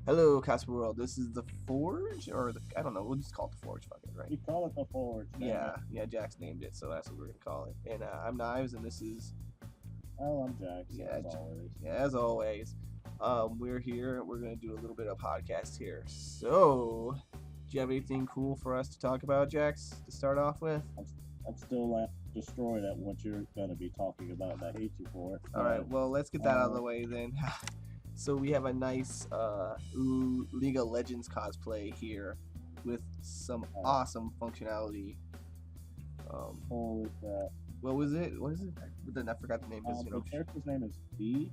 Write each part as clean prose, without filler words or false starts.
Hello, Casper World. This is the Forge, or I don't know. We'll just call it the Forge. Fuck it, right? We call it the Forge. Yeah. Jax named it, so that's what we're gonna call it. And I'm Knives, and this is Oh, I'm Jax, yeah, as always. yeah, as always. We're here. We're gonna do a little bit of podcast here. So, do you have anything cool for us to talk about, Jax, to start off with? I'm still like destroyed at what you're gonna be talking about, and I hate you for it. All right. Well, let's get that out of the way then. So we have a nice League of Legends cosplay here with some awesome functionality. Holy crap! What was it? What is it? I forgot the name. The character's name is B.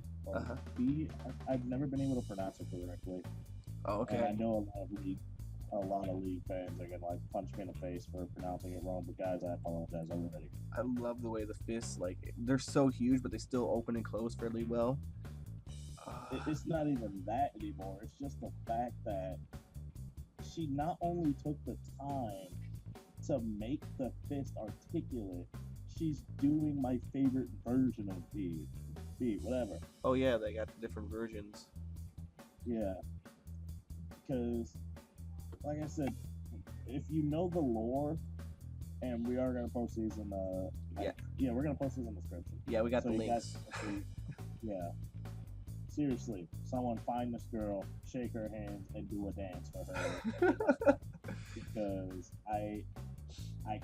B. I've never been able to pronounce it correctly. Oh, okay. And I know a lot of League fans are gonna like punch me in the face for pronouncing it wrong. But guys, I apologize already. I love the way the fists, like, they're so huge, but they still open and close fairly well. It's not even that anymore. It's just the fact that she not only took the time to make the fist articulate, she's doing my favorite version of B, whatever. Oh yeah, they got different versions. Yeah, because, like I said, if you know the lore, and we are gonna post these in the we're gonna post these in the description. Yeah, we got the links. Yeah. Seriously, someone find this girl, shake her hands, and do a dance for her. Because I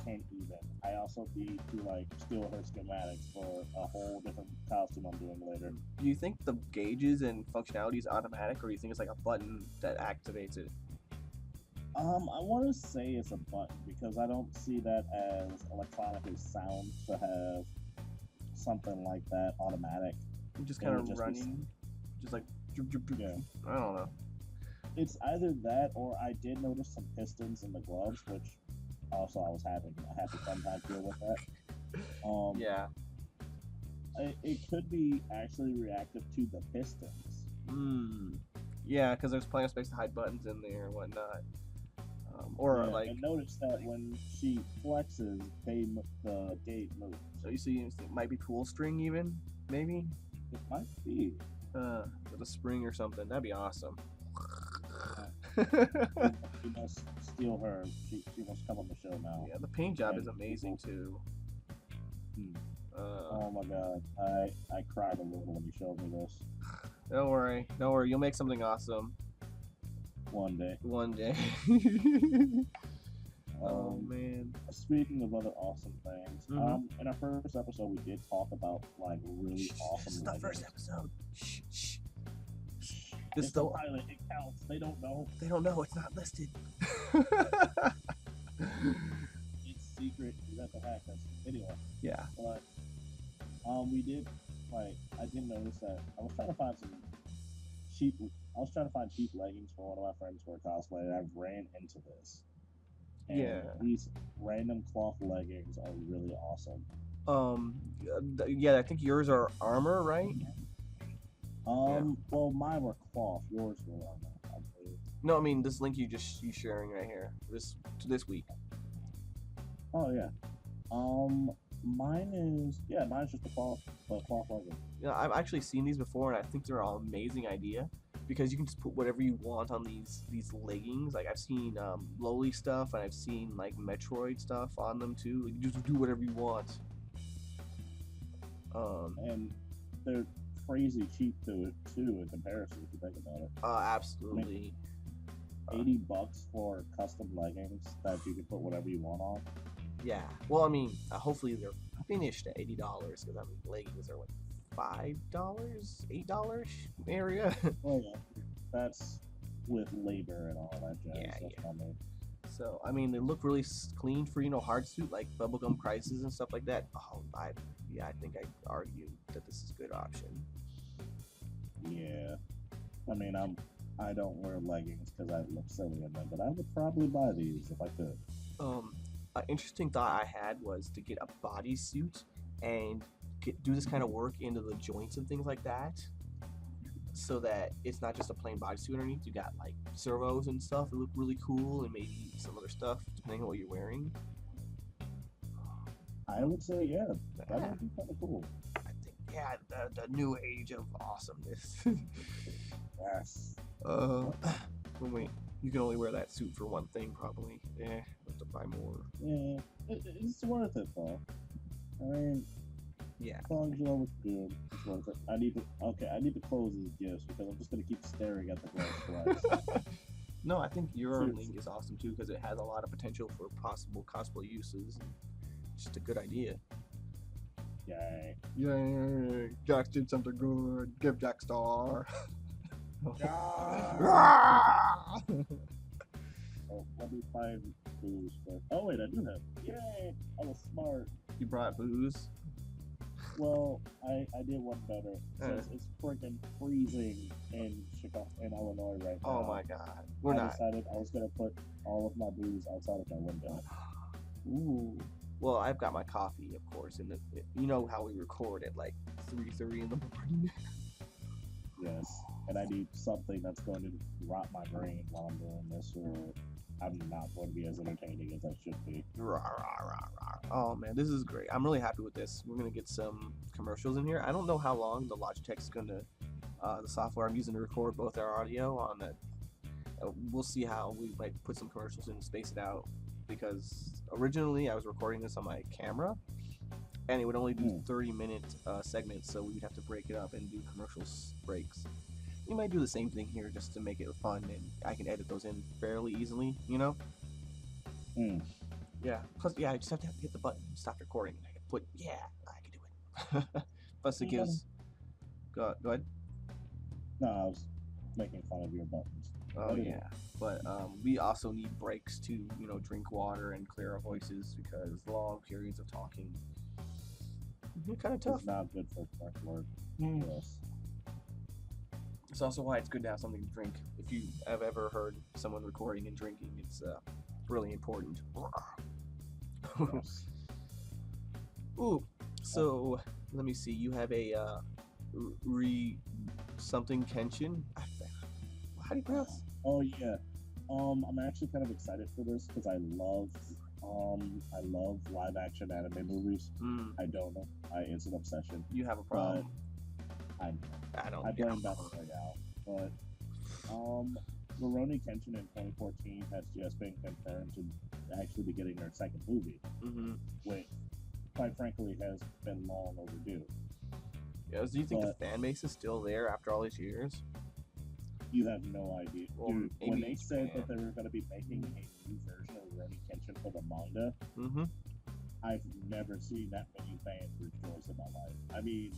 can't even. I also need to like steal her schematics for a whole different costume I'm doing later. Do you think the gauges and functionality is automatic, or do you think it's like a button that activates it? I want to say it's a button because I don't see that as electronically sound to have something like that automatic. Just kind of running. Just like, yeah. I don't know. It's either that or I did notice some pistons in the gloves, which also I was having a happy fun time deal with that. Yeah. It could be actually reactive to the pistons. Yeah, because there's plenty of space to hide buttons in there and whatnot. I noticed that when she flexes, the gate moves. So you see, it might be pull string even, maybe? It might be. With a spring or something. That'd be awesome. You must steal her. She must come on the show now. Yeah, the paint job is amazing too. Oh my god, I cried a little when you showed me this. Don't worry, you'll make something awesome. One day. Oh man. Speaking of other awesome things, in our first episode we did talk about like really awesome. This is the first episode. Shh. This is the pilot. It counts. They don't know. It's not listed. It's secret. You got to hack us. Anyway. Yeah. But we did I did notice that I was trying to find cheap leggings for one of my friends for a cosplay, and I ran into this. And these random cloth leggings are really awesome. Yeah, I think yours are armor, right? Well, mine were cloth. Yours were armor, I believe. No, I mean this link you sharing right here. This week. Oh yeah. Mine's just a cloth legging. Yeah, I've actually seen these before, and I think they're an amazing idea. Because you can just put whatever you want on these leggings. Like I've seen Lowly stuff, and I've seen like Metroid stuff on them too. You just do whatever you want. And they're crazy cheap too in comparison if you think about it. Absolutely. I mean, $80 for custom leggings that you can put whatever you want on. Yeah. Well, I mean, hopefully they're finished at $80 because I mean leggings are what, $5, $8 area. Oh yeah, that's with labor and all that jazz. Yeah. So I mean, they look really clean for hard suit like Bubblegum Crisis and stuff like that. Oh, I think I'd argue that this is a good option. Yeah, I mean, I don't wear leggings because I look silly in them, but I would probably buy these if I could. An interesting thought I had was to get a bodysuit and do this kind of work into the joints and things like that, so that it's not just a plain bodysuit underneath. You got like servos and stuff that look really cool, and maybe some other stuff depending on what you're wearing. I would say that would be kind of cool. yeah, the new age of awesomeness. Yes. Well, wait, you can only wear that suit for one thing, probably. Have to buy more. Yeah, it's worth it though. I mean, Yeah. as long as you know it's good, it's worth it. I need to close these gifts because I'm just gonna keep staring at the glass twice. No, I think your Seriously. link is awesome too because it has a lot of potential for possible cosplay uses. Just a good idea. Yay. Yay! Jax did something good. Give Jack star. Oh, let me find booze first. Oh wait, I do have. Yay! I was smart. You brought booze. Well, I did one better. Since it's freaking freezing in Chicago, in Illinois right now. Oh my God, we're I not. decided I was gonna put all of my booze outside of my window. Ooh. Well, I've got my coffee, of course, and you know how we record at like 3:30 in the morning. Yes, and I need something that's going to rot my brain while I'm doing this, or I'm not going to be as entertaining as I should be. Rah, rah, rah, rah. Oh man, this is great. I'm really happy with this. We're gonna get some commercials in here. I don't know how long the Logitech's gonna, the software I'm using to record both our audio on that. We'll see how we might put some commercials in and space it out. Because originally I was recording this on my camera, and it would only do 30-minute segments, so we'd have to break it up and do commercial breaks. We might do the same thing here just to make it fun, and I can edit those in fairly easily, you know? Yeah. Plus, yeah, I just have to hit the button, stop recording, and I can put, yeah, I can do it. Plus, it gives. Go ahead. No, I was making fun of your buttons. Oh yeah, but we also need breaks to, you know, drink water and clear our voices because long periods of talking. They're kind of tough. It's not good for work. Yes. It's also why it's good to have something to drink. If you have ever heard someone recording and drinking, it's really important. Yes. Ooh, so let me see. You have a something kenshin. How do you pronounce? Oh yeah. I'm actually kind of excited for this because I love live action anime movies. I don't know. It's an obsession. You have a problem. I blame Battle Royale. But Ruroni Kenshin in 2014 has just been confirmed to actually be getting their second movie, which, quite frankly, has been long overdue. Yeah, do you think the fan base is still there after all these years? You have no idea. Well, dude, when they said Japan. that they were going to be making a new version of Rurouni Kenshin for the manga, I've never seen that many fans rejoice in my life. I mean,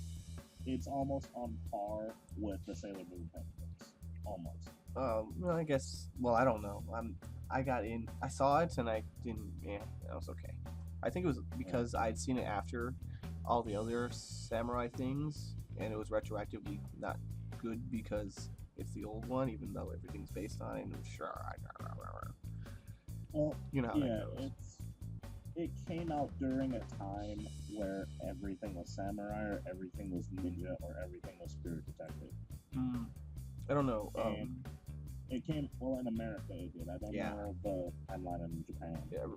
it's almost on par with the Sailor Moon penguins. Almost. Well, I guess. Well, I don't know. I saw it and I didn't. Yeah, that was okay. I think it was because I'd seen it after all the other samurai things, and it was retroactively not good because it's the old one, even though everything's based on it. Well, you know how that goes. It came out during a time where everything was samurai, or everything was ninja, or everything was spirit detective. I don't know. And it came in America. It did. I don't know the timeline in Japan. Yeah,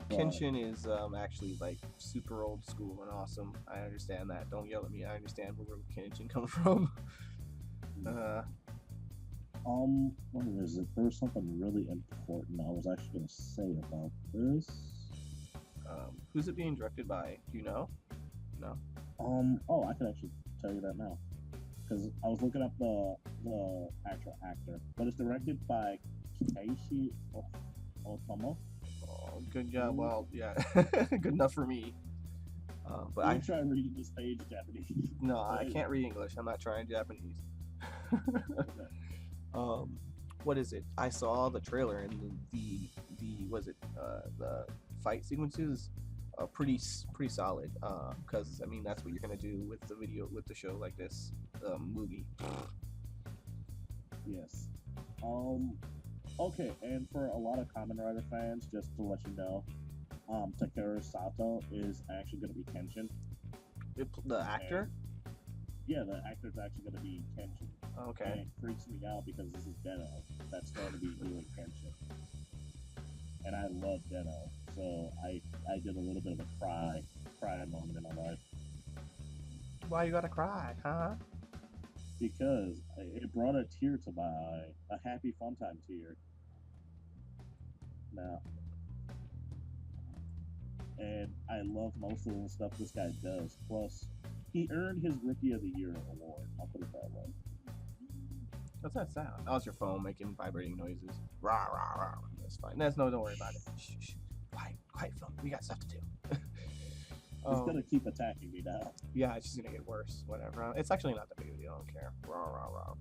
Kenshin is actually like super old school and awesome. I understand that. Don't yell at me. I understand where Kenshin comes from. What is it? There was something really important I was actually going to say about this. Who's it being directed by? Do you know? No. I can actually tell you that now, because I was looking up the actual actor, but it's directed by Keiichi Otomo. Oh, good job. Well, yeah, good enough for me. But I try reading this page Japanese. No, I can't read English. I'm not trying Japanese. What is it? I saw the trailer and the the fight sequences are pretty solid. Because I mean that's what you're gonna do with the show like this, movie. Yes. Okay, and for a lot of Kamen Rider fans, just to let you know, Takeru Sato is actually going to be Kenshin. The actor? Yeah, the actor's actually going to be Kenshin. Okay. And it freaks me out because this is Deno that's going to be doing Kenshin. And I love Deno, so I did a little bit of a cry moment in my life. Why you gotta cry, huh? because it brought a tear to my eye, a happy fun time tear. Now, and I love most of the stuff this guy does. Plus, he earned his Rookie of the Year award. I'll put it that way. What's that sound? Oh, it's your phone making vibrating noises. Rah, rah, rah. That's fine. Don't worry about it. Shh, shh. Quiet, phone. We got stuff to do. It's gonna keep attacking me now. Yeah, it's just gonna get worse. Whatever. It's actually not that big of a deal. I don't care. Rah, rah, rah.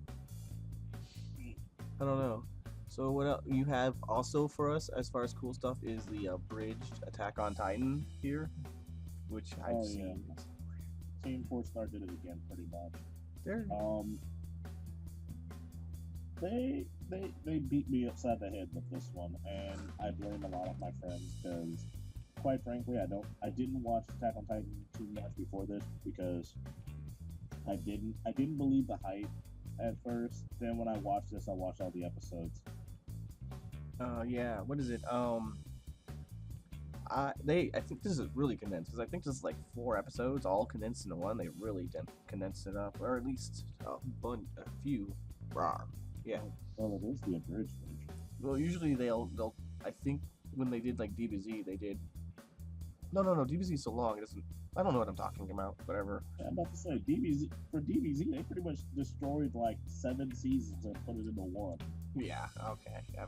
I don't know. So what else you have also for us as far as cool stuff is the abridged Attack on Titan here, which I've seen. Yeah. Team 4-Star did it again, pretty much. They're They beat me upside the head with this one, and I blame a lot of my friends because, quite frankly, I didn't watch Attack on Titan too much before this because I didn't believe the hype at first. Then when I watched this, I watched all the episodes. Yeah. What is it? I think this is really condensed because I think this is like 4 episodes all condensed into one. They really condensed it up, or at least a few. Rawr. Yeah. Well, it is the abridged version. Well, usually they'll I think when they did like DBZ, they did. No. DBZ is so long. It doesn't. I don't know what I'm talking about. Whatever. Yeah, I'm about to say DBZ, they pretty much destroyed like 7 seasons and put it into one. Yeah. Okay. Yeah.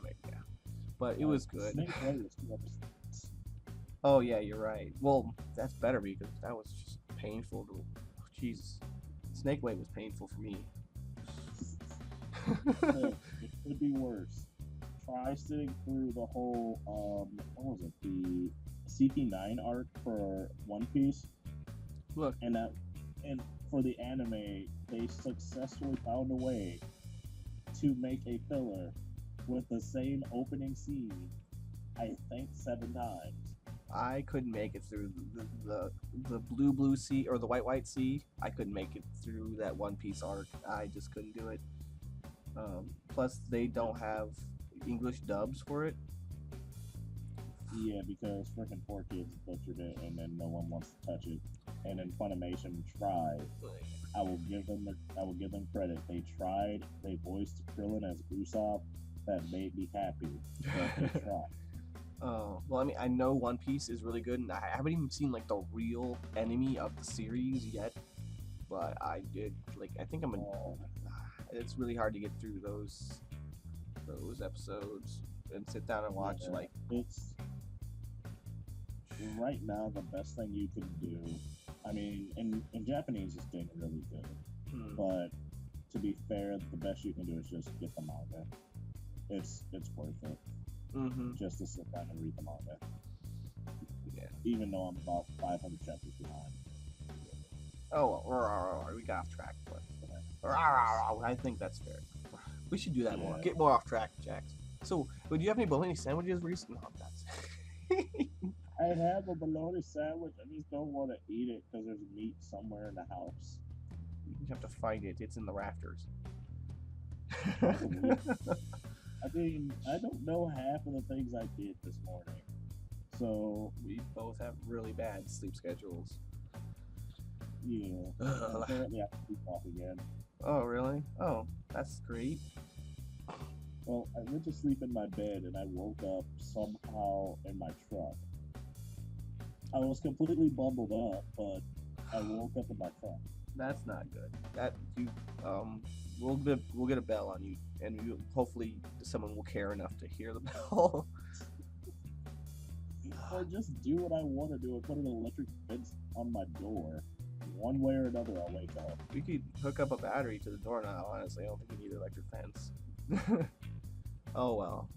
But it was good. Snake Way was 2 episodes. Oh yeah, you're right. Well, that's better because that was just painful to. Oh, Jesus, Snake Way was painful for me. It could be worse. Try sitting through the whole what was it, the CP9 arc for One Piece. Look, and for the anime, they successfully found a way to make a filler with the same opening scene, I think 7 times. I couldn't make it through the blue sea or the white sea. I couldn't make it through that One Piece arc. I just couldn't do it. Plus, they don't have English dubs for it. Yeah, because freaking 4Kids butchered it, and then no one wants to touch it. And then Funimation tried. I will give them credit. They tried. They voiced Krillin as Usopp. That made me happy. But they tried. Well, I mean, I know One Piece is really good, and I haven't even seen like the real enemy of the series yet. But I did I think I'm it's really hard to get through those episodes and sit down and watch it's right now the best thing you can do. I mean, in Japanese it's getting really good, but to be fair, the best you can do is just get the manga. It's worth it. Just to sit down and read the manga. Yeah. Even though I'm about 500 chapters behind. Oh, we got off track. But I think that's fair. We should do that more. Get more off track, Jax. So, do you have any bologna sandwiches recently? No, that's. I have a bologna sandwich. I just don't want to eat it because there's meat somewhere in the house. You have to fight it. It's in the rafters. I mean, I don't know half of the things I did this morning. So we both have really bad sleep schedules. Yeah. Apparently I have to sleep off again. Oh, really? Oh, that's great. Well, I went to sleep in my bed and I woke up somehow in my truck. I was completely bundled up, but I woke up in my truck. That's not good. We'll get a bell on you, and hopefully someone will care enough to hear the bell. Or just do what I want to do and put an electric fence on my door. One way or another, I'll wake up. We could hook up a battery to the door now. Honestly, I don't think you need an electric fence. Oh well.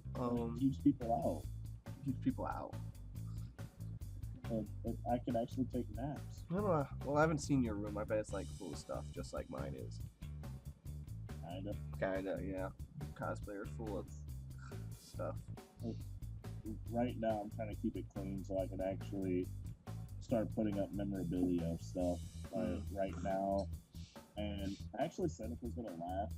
It keeps people out. Keeps people out. And I can actually take naps. I don't know. Well, I haven't seen your room. I bet it's like full of stuff, just like mine is. Kinda, yeah. Cosplayer full of stuff. Right now, I'm trying to keep it clean so I can actually start putting up memorabilia of stuff right now. And actually, Seneca's gonna laugh.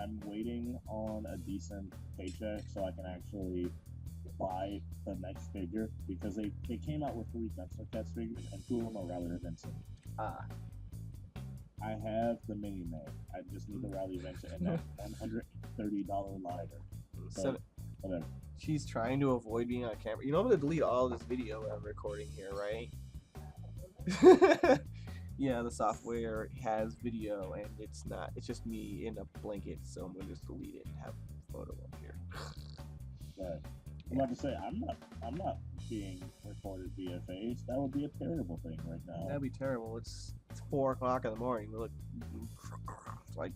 I'm waiting on a decent paycheck so I can actually buy the next figure because they came out with 3 Gunster Cats figures and 2 of them are rather invincible. I have the mini May. I just need the rally adventure and that $130 lighter. So, Whatever. she's trying to avoid being on camera. You know I'm gonna delete all this video I'm recording here, right? Yeah, the software has video and it's not. It's just me in a blanket, so I'm gonna just delete it and have a photo up here. Right. I'm about to say I'm not being recorded via face. That would be a terrible thing right now. That'd be terrible. It's 4 o'clock in the morning. We look like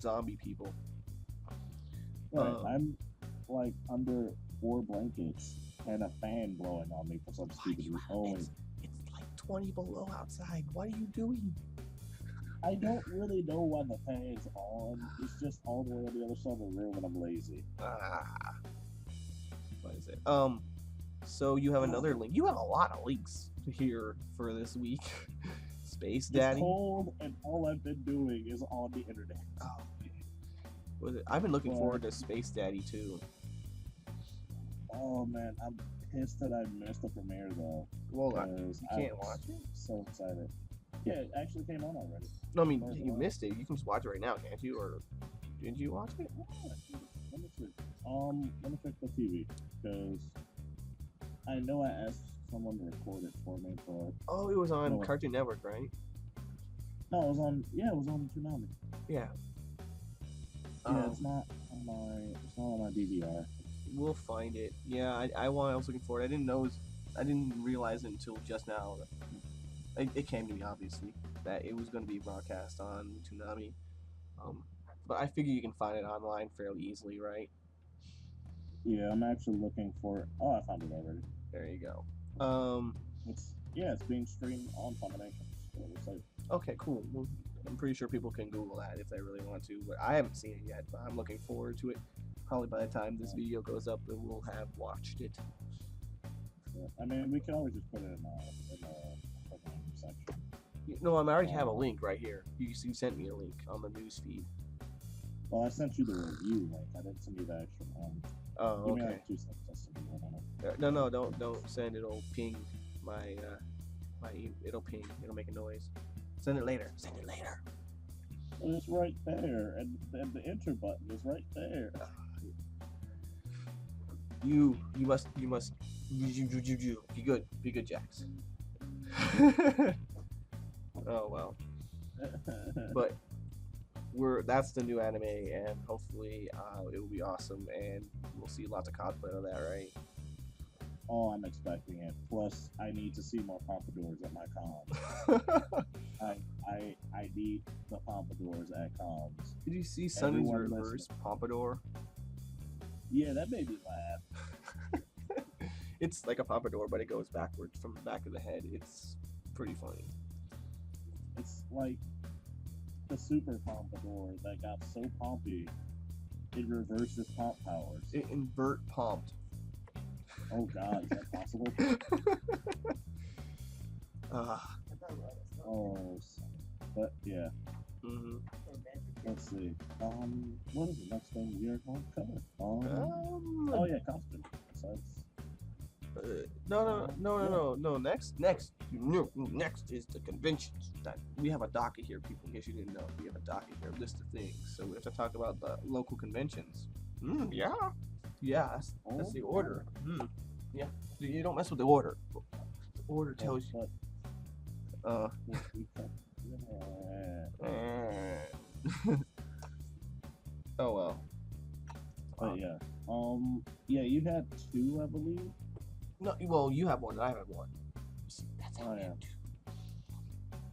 zombie people. Right. I'm like under 4 blankets and a fan blowing on me for some stupid reason. It's like 20 below outside. What are you doing? I don't really know why the fan's on. It's just all the way on the other side of the room and I'm lazy. What is it? So you have another link. You have a lot of links here for this week. Space Daddy. It's cold and all I've been doing is on the internet. Oh, was it? I've been looking forward to Space Daddy too. Oh man, I'm pissed that I missed the premiere though. Well, you can't watch it? So excited. Yeah, it actually came on already. No, I mean, you missed it. You can just watch it right now, can't you? Or didn't you watch it? Let me see. Let me check the TV because I know I asked someone to record it for me, but oh, it was on Cartoon Network, right? No, it was on. Yeah, it was on Toonami. Yeah. Yeah, it's not on my DVR. We'll find it. Yeah, I was looking for it. I didn't realize it until just now. It came to me obviously that it was going to be broadcast on Toonami. But I figure you can find it online fairly easily, right? Yeah, I'm actually looking for it. Oh, I found it already. There you go. It's being streamed on Funimation. So it's like, okay, cool. Well, I'm pretty sure people can Google that if they really want to, but I haven't seen it yet. But I'm looking forward to it. Probably by the time this video goes up, we'll have watched it. Yeah, I mean, we can always just put it in the section. No, I already have a link right here. You sent me a link on the news feed. Well, I sent you the review link. I didn't send you the actual one. Oh, Give me okay. like 2 seconds. I'll send you one on it. No, don't send it. It'll ping my it'll ping. It'll make a noise. Send it later. Send it later. Well, it's right there, and the enter button is right there. You must be good, Jax. Oh well. But that's the new anime, and hopefully it will be awesome, and we'll see lots of cosplay of that, right? Oh, I'm expecting it. Plus, I need to see more pompadours at my cons. I need the pompadours at cons. Did you see Sunny's reverse pompadour? Yeah, that made me laugh. It's like a pompadour, but it goes backwards from the back of the head. It's pretty funny. It's like the super pompadour that got so pompy, it reverses pomp powers. It invert pomped. Oh god, is that possible? But yeah. Let's see. What is the next thing we are going to cover? Oh yeah, costume. No. Next is the conventions. We have a docket here, people. In case you didn't know, we have a docket here, list of things. So we have to talk about the local conventions. Yeah, that's the order. Yeah, you don't mess with the order. The order tells you. Oh well. Yeah. Yeah, you had 2, I believe. No, well, you have 1. And I have 1. That's how yeah.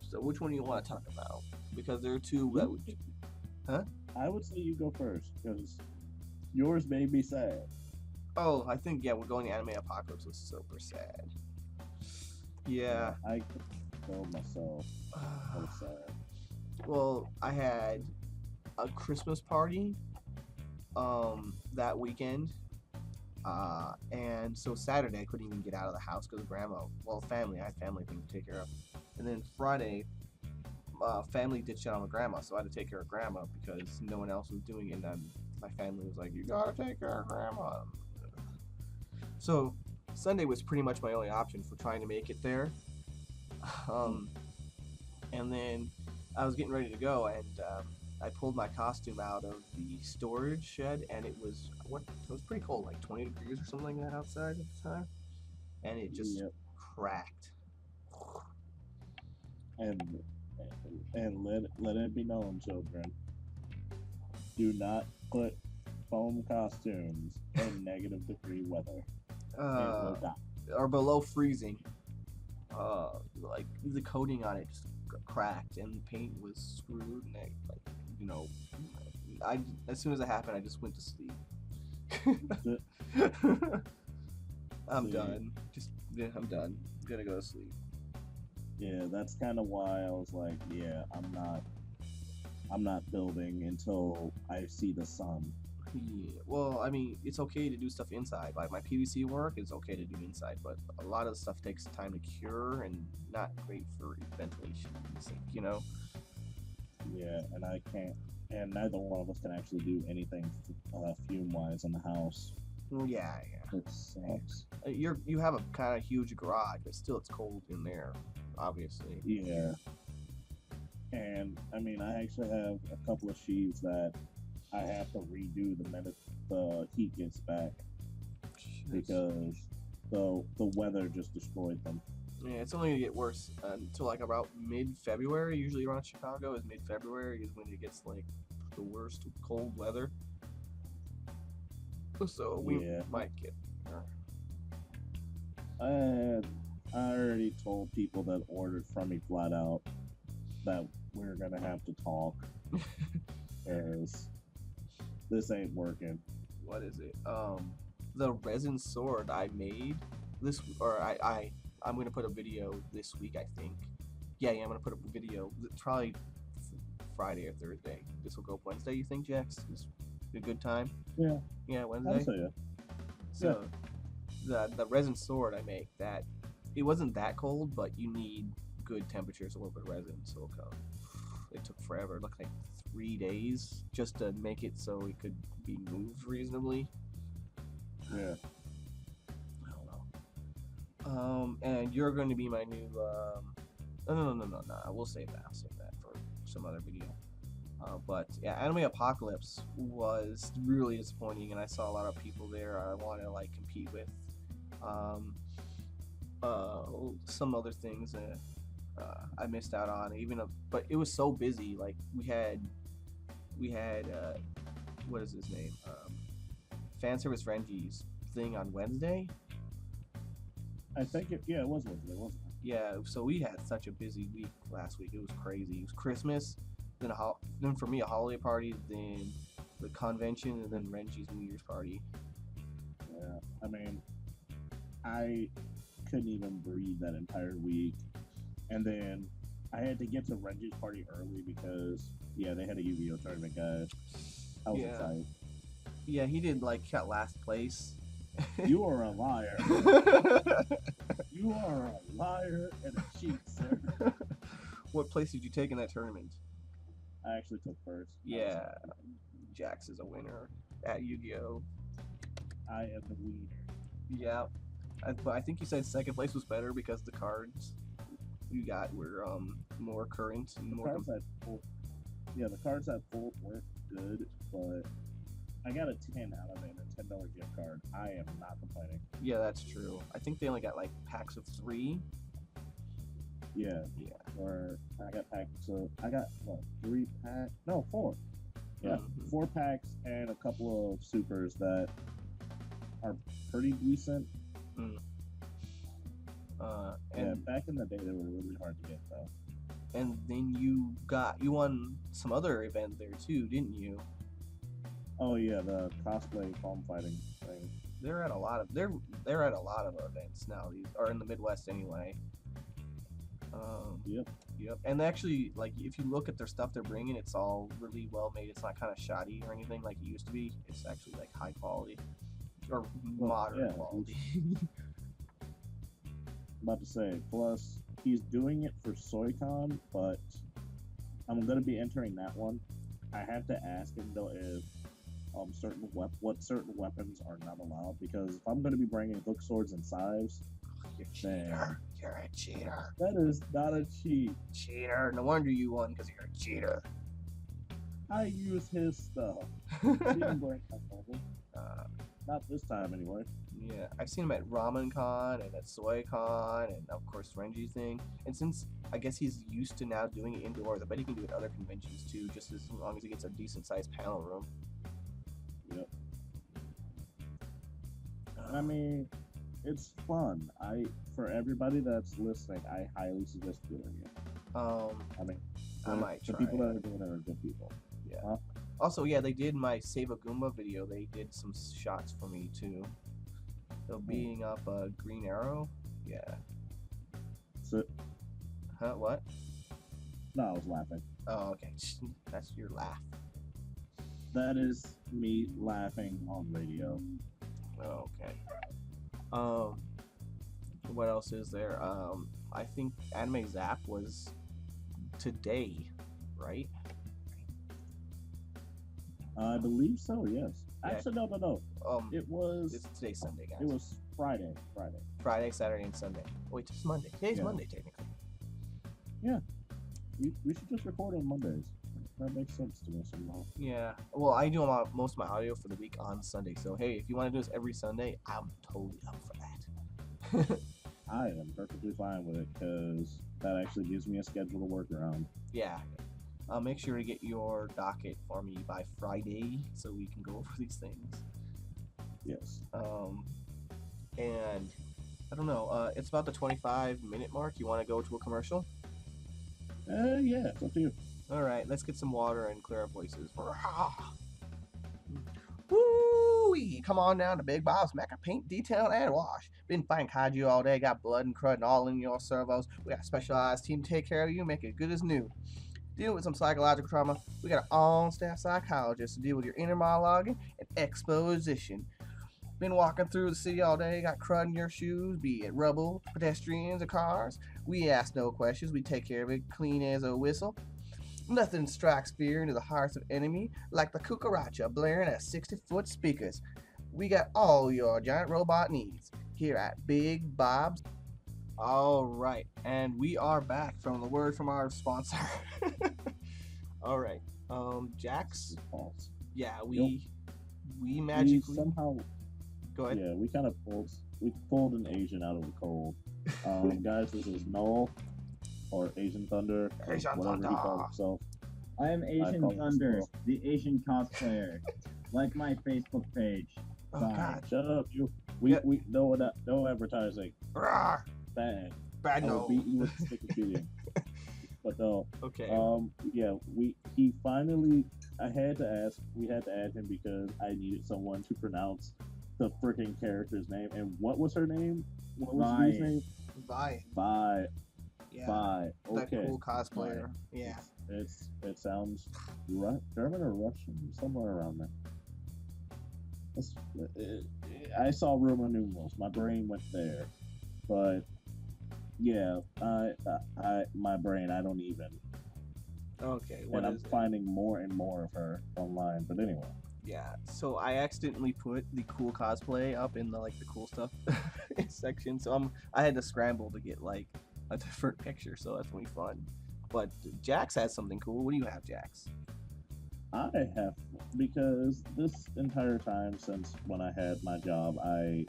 So which one do you want to talk about? Because there are 2 that would. Huh? I would say you go first because yours made me sad. Oh, I think we're going to Anime Apocalypse was super sad. Yeah. I could go myself. I was sad. Well, I had a Christmas party that weekend. And so Saturday I couldn't even get out of the house because of family. I had family things to take care of. And then Friday, family ditched out on grandma, so I had to take care of grandma because no one else was doing it. And then my family was like, "You gotta take care of grandma." So Sunday was pretty much my only option for trying to make it there. And then I was getting ready to go, and I pulled my costume out of the storage shed, and it was pretty cold, like 20 degrees or something like that outside at the time, and it just Yep. cracked. And let it be known, children, do not put foam costumes in -degree weather. It will die. Or below freezing. Like the coating on it just cracked, and the paint was screwed, and I as soon as it happened, I just went to sleep. I'm done. I'm done. I'm gonna go to sleep. Yeah, that's kind of why I was like, yeah, I'm not building until I see the sun. Yeah. Well, I mean, it's okay to do stuff inside. Like my PVC work, it's okay to do inside, but a lot of the stuff takes time to cure and not great for ventilation. Yeah, and I can't, and neither one of us can actually do anything fume-wise in the house. Well, yeah. It sucks. You have a kind of huge garage, but still it's cold in there, obviously. Yeah. And I mean, I actually have a couple of sheaves that I have to redo the minute the heat gets back because the weather just destroyed them. Yeah, it's only gonna get worse until like about mid-February. Usually around Chicago is mid-February is when it gets like the worst cold weather. So we might get. I already told people that ordered from me flat out that we're gonna have to talk because this ain't working. What is it? The resin sword I made I'm gonna put a video this week, I think. Yeah, I'm gonna put up a video. Probably Friday or Thursday. This will go up Wednesday. You think, Jax? Is a good time? Yeah. Yeah, Wednesday. I'll say yeah. So, the resin sword I make, that it wasn't that cold, but you need good temperatures, a little bit of resin, silicone. It took forever. It looked like 3 days just to make it so it could be moved reasonably. Yeah. I don't know. And you're going to be my new. No. We'll save that. I'll save that for some other video. But yeah, Anime Apocalypse was really disappointing, and I saw a lot of people there I want to like compete with. Some other things that I missed out on, but it was so busy. Like we had what is his name? Fanservice Renji's thing on Wednesday. I think it was Wednesday, wasn't it? Yeah, so we had such a busy week last week. It was crazy. It was Christmas, then for me a holiday party, then the convention, and then Renji's New Year's party. Yeah, I mean, I couldn't even breathe that entire week, and then I had to get to Renji's party early because they had a Yu-Gi-Oh tournament, guys. I was excited. Yeah, he did got last place. You are a liar. You are a liar and a cheat, sir. What place did you take in that tournament? I actually took first. Yeah, Jax is a winner at Yu-Gi-Oh. I am the winner. Yeah, but I think you said second place was better because the cards you got were more current and the more. The cards at full were good, but I got a 10 out of it, a $10 gift card. I am not complaining. Yeah, that's true. I think they only got packs of 3. Yeah. Or I got packs of 3 packs? No, 4. Yeah, 4 packs and a couple of supers that are pretty decent. Back in the day they were really hard to get though. And then you won some other event there too, didn't you? Oh yeah, the cosplay foam fighting thing. They're at a lot of events now. These are in the Midwest anyway. Yep. And actually, if you look at their stuff they're bringing, it's all really well made. It's not kind of shoddy or anything like it used to be. It's actually high quality or modern quality. I'm about to say. Plus, he's doing it for SoyCon, but I'm gonna be entering that one. I have to ask him though if certain weapons are not allowed, because if I'm going to be bringing hook swords and scythes, then You're a cheater. That is not a cheat. Cheater. No wonder you won because you're a cheater. I use his stuff. He didn't break my phone. Not this time, anyway. Yeah, I've seen him at Ramen Con and at Soy Con and of course Renji's thing. And since I guess he's used to now doing it indoors, I bet he can do it at other conventions too, just as long as he gets a decent sized panel room. Yep. I mean, it's fun. For everybody that's listening, I highly suggest doing it. I mean, I might the try people it. that are doing it are good people. Yeah. Huh? Also, yeah, they did my Save a Goomba video. They did some shots for me too. So beating up a Green Arrow. Yeah. So, Huh? What? no, I was laughing. Oh, okay. That's your laugh. That is me laughing on radio. Oh, okay. What else is there? I think Anime Zap was today, right? I believe so. Yes. Yeah. Actually, no. It was. It's today's Sunday, guys. It was Friday. Friday, Saturday, and Sunday. Wait, it's Monday. Today's Yeah. Monday, technically. We should just record on Mondays. That makes sense to me somehow. Yeah. Well, I do most of my audio for the week on Sunday. So hey, if you want to do this every Sunday, I'm totally up for that. I am perfectly fine with it because that actually gives me a schedule to work around. Yeah. Make sure to get your docket for me by Friday so we can go over these things. Yes. And I don't know. It's about the 25-minute mark. You want to go to a commercial? Yeah, it's up to you. All right, let's get some water and clear our voices. Woo-wee! Come on down to Big Bob's Mecha Paint, Detail, and Wash. Been fighting kaiju all day, got blood and crud and all in your servos. We got a specialized team to take care of you, make it good as new. Deal with some psychological trauma. We got an on-staff psychologist to deal with your inner monologuing and exposition. Been walking through the city all day, got crud in your shoes, be it rubble, pedestrians, or cars. We ask no questions, we take care of it clean as a whistle. Nothing strikes fear into the hearts of enemy like the cucaracha blaring at 60-foot speakers. We got all your giant robot needs here at Big Bob's. All right, and we are back from the word from our sponsor. All right, Jax. False. Yeah, we magically We somehow. go ahead. Yeah, we kind of pulled an Asian out of the cold. Guys, this is Noel, or Asian Thunder, or Asian whatever Thunder. he calls himself. I am Asian call Thunder, myself- the Asian cosplayer. Like my Facebook page. Oh Bye. God. Shut up, you. Yeah. We no advertising. Rawr. Bad. Bad I will no. beat you with a stick of beating. But no. Okay. Yeah. He finally. We had to add him because I needed someone to pronounce the freaking character's name. And what was her name? What was Vi. his name? Bye. Vi. Yeah. Vi. That Okay. cool cosplayer. Yeah. It sounds German or Russian, somewhere around there. I saw Roman numerals. My brain went there, but yeah, my brain. I don't even. Okay. And What I'm is it? finding more and more of her online. But anyway, Yeah. So I accidentally put the cool cosplay up in the cool stuff section. So I had to scramble to get like a different picture. So that's gonna be fun. But Jax has something cool. What do you have, Jax? I have because this entire time since when I had my job, I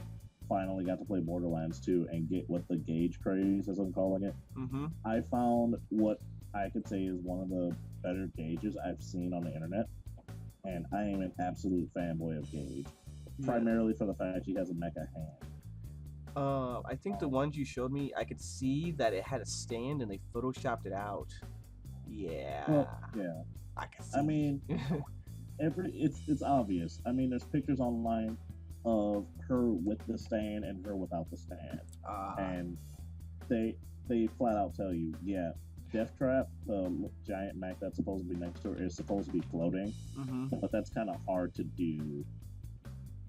finally got to play Borderlands 2 and get with the gauge craze, as I'm calling it. Mm-hmm. I found what I could say is one of the better gauges I've seen on the internet, and I am an absolute fanboy of Gauge, primarily for the fact he has a mecha hand. I think the ones you showed me, I could see that it had a stand and they photoshopped it out. Yeah. Well, yeah, I can see. I mean, it's obvious. I mean, there's pictures online of her with the stand and her without the stand, and they flat out tell you, yeah, Death Trap, the giant mech that's supposed to be next to her, is supposed to be floating, but that's kind of hard to do.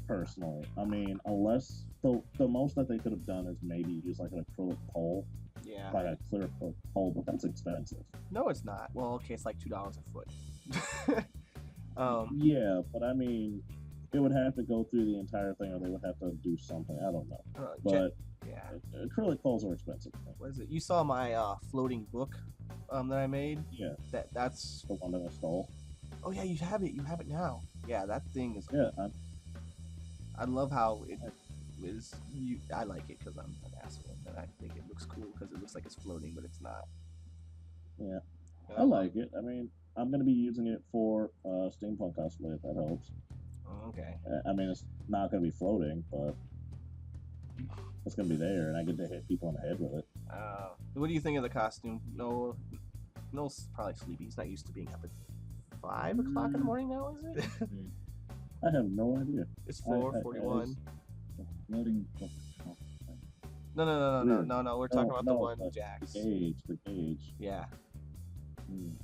Personally, I mean, unless the most that they could have done is maybe use like an acrylic pole, yeah. like a clear pole, but that's expensive. No, it's not. Well, okay, it's like $2 a foot. Yeah, but I mean, it would have to go through the entire thing, or they would have to do something. I don't know, but Yeah. Yeah. Acrylic clothes are expensive. What is it? You saw my floating book that I made? Yeah, That's the one that I stole. Oh yeah, you have it. You have it now. Yeah, that thing is. Yeah, I love how it is. I like it because I'm an asshole, and I think it looks cool because it looks like it's floating, but it's not. yeah, I like it. I mean, I'm gonna be using it for steampunk cosplay if that helps. Oh, okay. I mean, it's not gonna be floating, but it's gonna be there, and I get to hit people in the head with it. What do you think of the costume? Noel's probably sleepy. He's not used to being up at 5 o'clock in the morning now, is it? I have no idea. It's 4:41. Loading. No. We're talking about the one the Jax. The gauge. Yeah.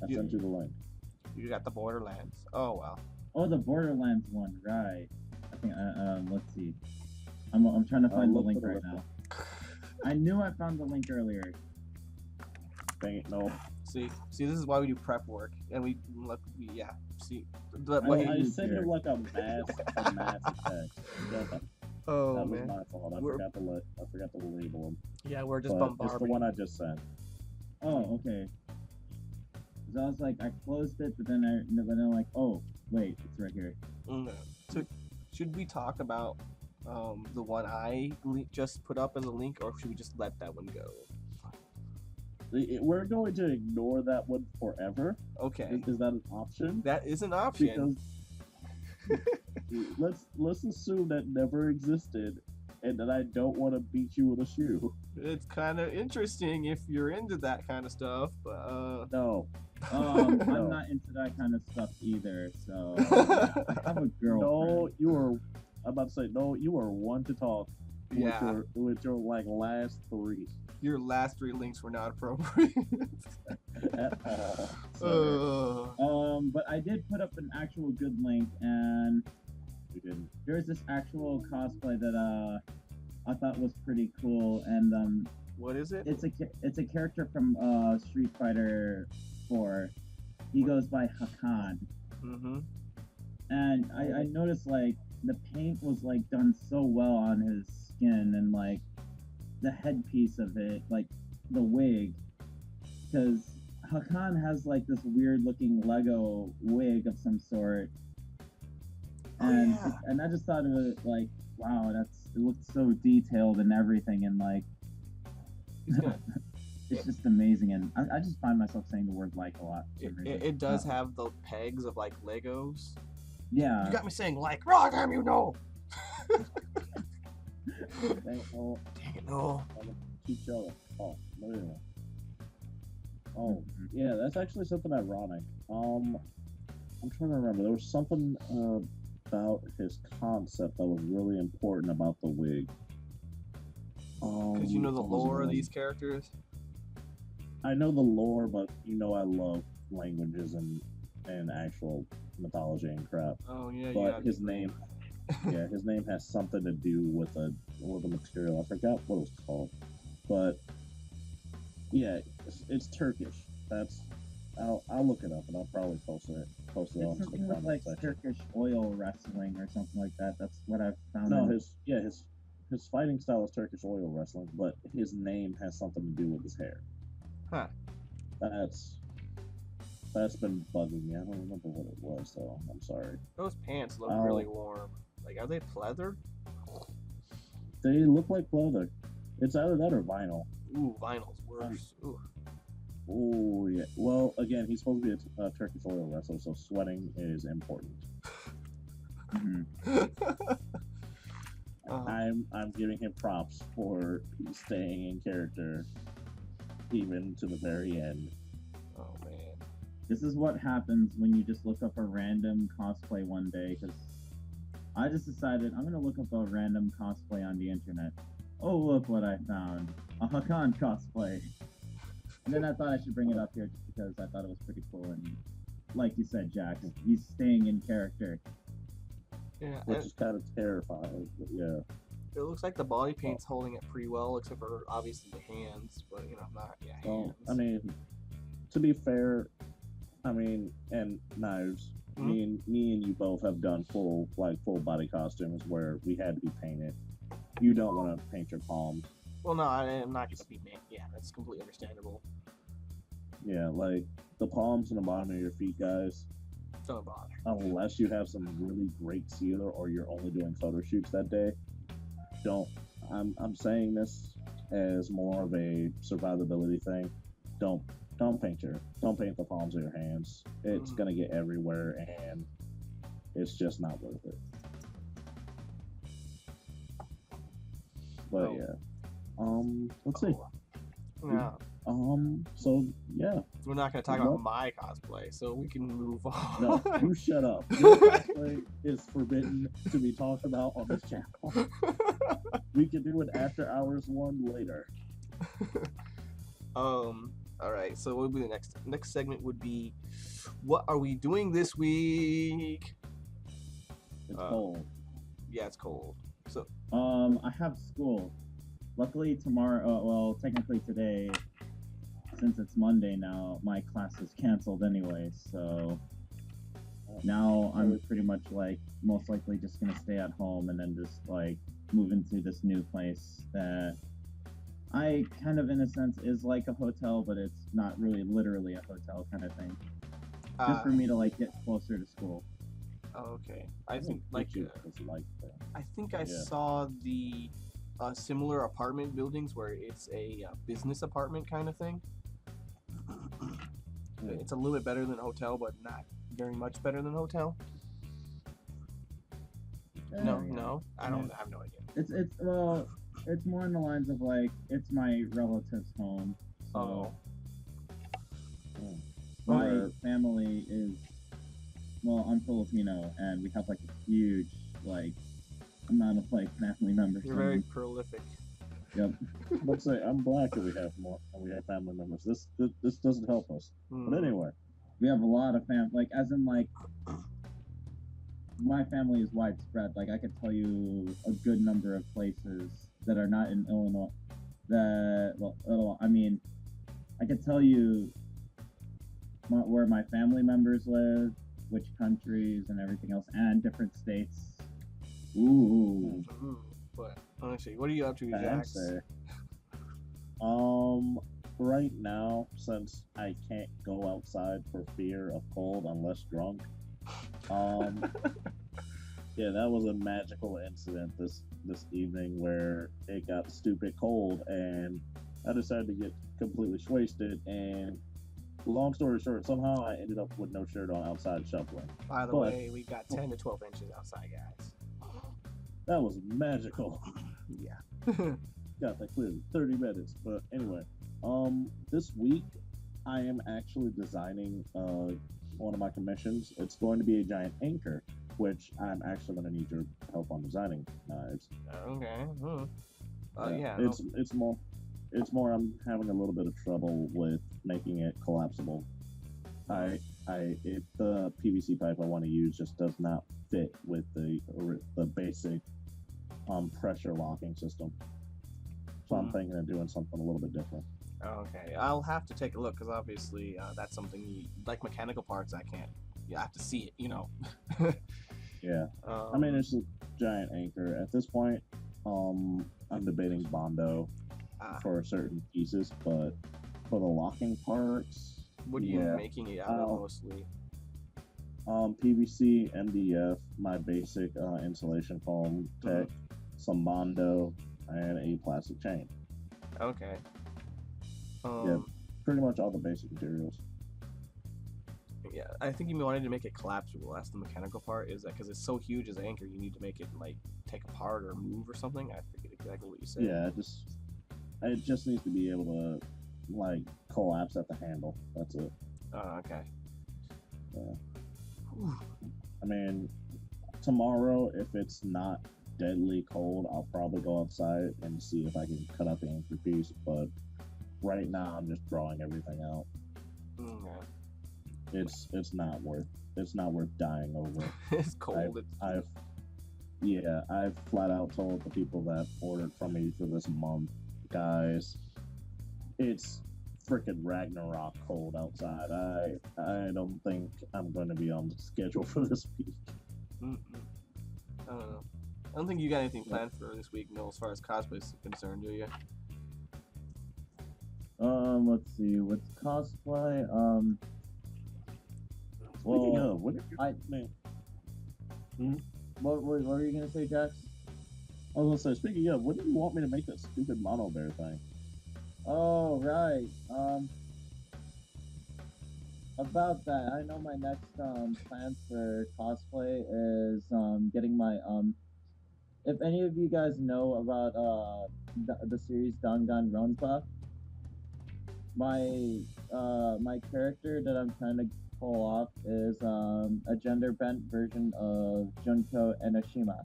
I sent you the link. You got the Borderlands. Oh wow. Oh, the Borderlands one, right? I think. Let's see. I'm trying to find the link right now. I knew I found the link earlier. Dang it, no. See, this is why we do prep work, and yeah. See, I sent you like a mass attack. Oh that was man. my fault. I forgot to label them. Yeah, we're just but bombarding. It's the one I just sent. Oh, okay. Because I was like, I closed it, but then I'm like, oh, wait, it's right here. So, should we talk about the one I just put up as a link, or should we just let that one go? We're going to ignore that one forever. Okay. Is that an option? That is an option. Because let's assume that never existed, and that I don't want to beat you with a shoe. It's kind of interesting if you're into that kind of stuff, but no. I'm not into that kind of stuff either. So I have a girlfriend. No, you are. I'm about to say no. You are one to talk. Yeah. With your like last 3. Your last 3 links were not appropriate. At all. But I did put up an actual good link, and You didn't. there's this actual cosplay that I thought was pretty cool, and What is it? it's a character from Street Fighter 4. He goes by Hakan, Mm-hmm. and I noticed like the paint was like done so well on his skin, and like the headpiece of it, like the wig, because Hakan has like this weird looking Lego wig of some sort, and I just thought of it like, wow, it looked so detailed and everything, and like it's just amazing, and I just find myself saying the word like a lot. It does have the pegs of like Legos. Yeah. You got me saying like, oh damn you know. Dang it, no. Keep going. Oh, no, anyway. Oh, yeah, that's actually something ironic. I'm trying to remember. There was something about his concept that was really important about the wig. Because you know the lore of these characters. I know the lore, but you know I love languages and actual mythology and crap. Oh yeah. But his name, his name has something to do with the material. I forgot what it was called, but yeah, it's Turkish. I'll look it up and I'll probably post it on It's the something with comment like section. Turkish oil wrestling or something like that. That's what I've found. No, his fighting style is Turkish oil wrestling, but his name has something to do with his hair. Huh. That's been bugging me. I don't remember what it was, so I'm sorry. Those pants look really warm. Like, are they pleather? They look like leather. It's either that or vinyl. Ooh, vinyl's worse. Ooh. Oh yeah. Well, again, he's supposed to be a Turkish oil wrestler, so sweating is important. I'm giving him props for staying in character, even to the very end. Oh man. This is what happens when you just look up a random cosplay one day, because I just decided I'm going to look up a random cosplay on the internet. Oh, look what I found. A Hakan cosplay. And then I thought I should bring it up here just because I thought it was pretty cool. And like you said, Jack, he's staying in character. Yeah. Which is kind of terrifying, but yeah. It looks like the body paint's holding it pretty well, except for obviously the hands, but you know, not hands. Well, I mean, to be fair, and knives. Mm-hmm. Me and you both have done full body costumes where we had to be painted. You don't want to paint your palms. Well, no, I'm not gonna be man. Yeah, that's completely understandable. Yeah, like the palms and the bottom of your feet, guys. Don't bother. Unless you have some really great sealer or you're only doing photo shoots that day, don't. I'm saying this as more of a survivability thing. Don't don't paint the palms of your hands. It's gonna get everywhere and it's just not worth it. But yeah. Let's see. No, So yeah. we're not gonna talk about my cosplay, so we can move on. No, you shut up. Your cosplay is forbidden to be talked about on this channel. We can do an after hours one later. All right. So what would be the next segment? Would be, what are we doing this week? It's cold. Yeah, it's cold. So I have school. Luckily tomorrow, well, technically today, since it's Monday now, my class is canceled anyway, so now I'm pretty much like most likely just gonna stay at home and then just like move into this new place that I kind of in a sense is like a hotel, but it's not really literally a hotel kind of thing. Just for me to like get closer to school. Oh, okay. I think I Yeah. saw the similar apartment buildings where it's a business apartment kind of thing. It's a little bit better than a hotel, but not very much better than a hotel. No, I have no idea. It's more in the lines of like it's my relative's home. So my family is, well, I'm Filipino and we have like a huge like amount of like family members. You're very prolific. Yep. Let's say I'm black and we have more and we have family members. This doesn't help us. But anyway. We have a lot of like as in like my family is widespread. Like I could tell you a good number of places that are not in Illinois that I mean I could tell you where my family members live, which countries and everything else, and different states. Ooh. But honestly, what are you up to, Jax? Right now, since I can't go outside for fear of cold unless drunk, yeah, that was a magical incident this evening where it got stupid cold and I decided to get completely wasted. And long story short, somehow I ended up with no shirt on outside shoveling. By the way, we got 10 to 12 inches outside, guys. That was magical. Yeah. Got that clearly. 30 minutes. But anyway, this week I am actually designing one of my commissions. It's going to be a giant anchor, which I'm actually going to need your help on designing. Okay. Yeah. It's more. I'm having a little bit of trouble with making it collapsible. The PVC pipe I want to use just does not fit with the basic pressure locking system. So I'm thinking of doing something a little bit different. Okay, I'll have to take a look because obviously that's something like mechanical parts. I can't. You have to see it, you know. Yeah. I mean, it's a giant anchor at this point. I'm debating Bondo for certain pieces, but for the locking parts, what are you making it out of mostly? PVC, MDF, my basic insulation foam tech, some Bondo, and a plastic chain. Okay. Yeah, pretty much all the basic materials. Yeah, I think you wanted to make it collapsible. That's the mechanical part. Is that because it's so huge as an anchor, you need to make it like take apart or move or something? I forget exactly what you said. Yeah, it just needs to be able to like collapse at the handle. That's it. Oh, okay. Yeah. I mean, tomorrow, if it's not deadly cold, I'll probably go outside and see if I can cut out the anchor piece. But right now, I'm just drawing everything out. Okay. It's not worth dying over. It's cold. I've flat out told the people that ordered from me for this month, guys, it's freaking Ragnarok cold outside. I don't think I'm going to be on the schedule for this week. I don't know. I don't think you got anything planned for this week, Noel, as far as cosplay is concerned, do you? Let's see. With cosplay, Speaking well, of, what did you I- man? what were you gonna say, Jax? I was gonna say, speaking of, what did you want me to make that stupid mono bear thing? Oh, right. About that, I know my next plans for cosplay is getting my If any of you guys know about the series Danganronpa, my character that I'm trying to pull off is a gender bent version of Junko Enoshima.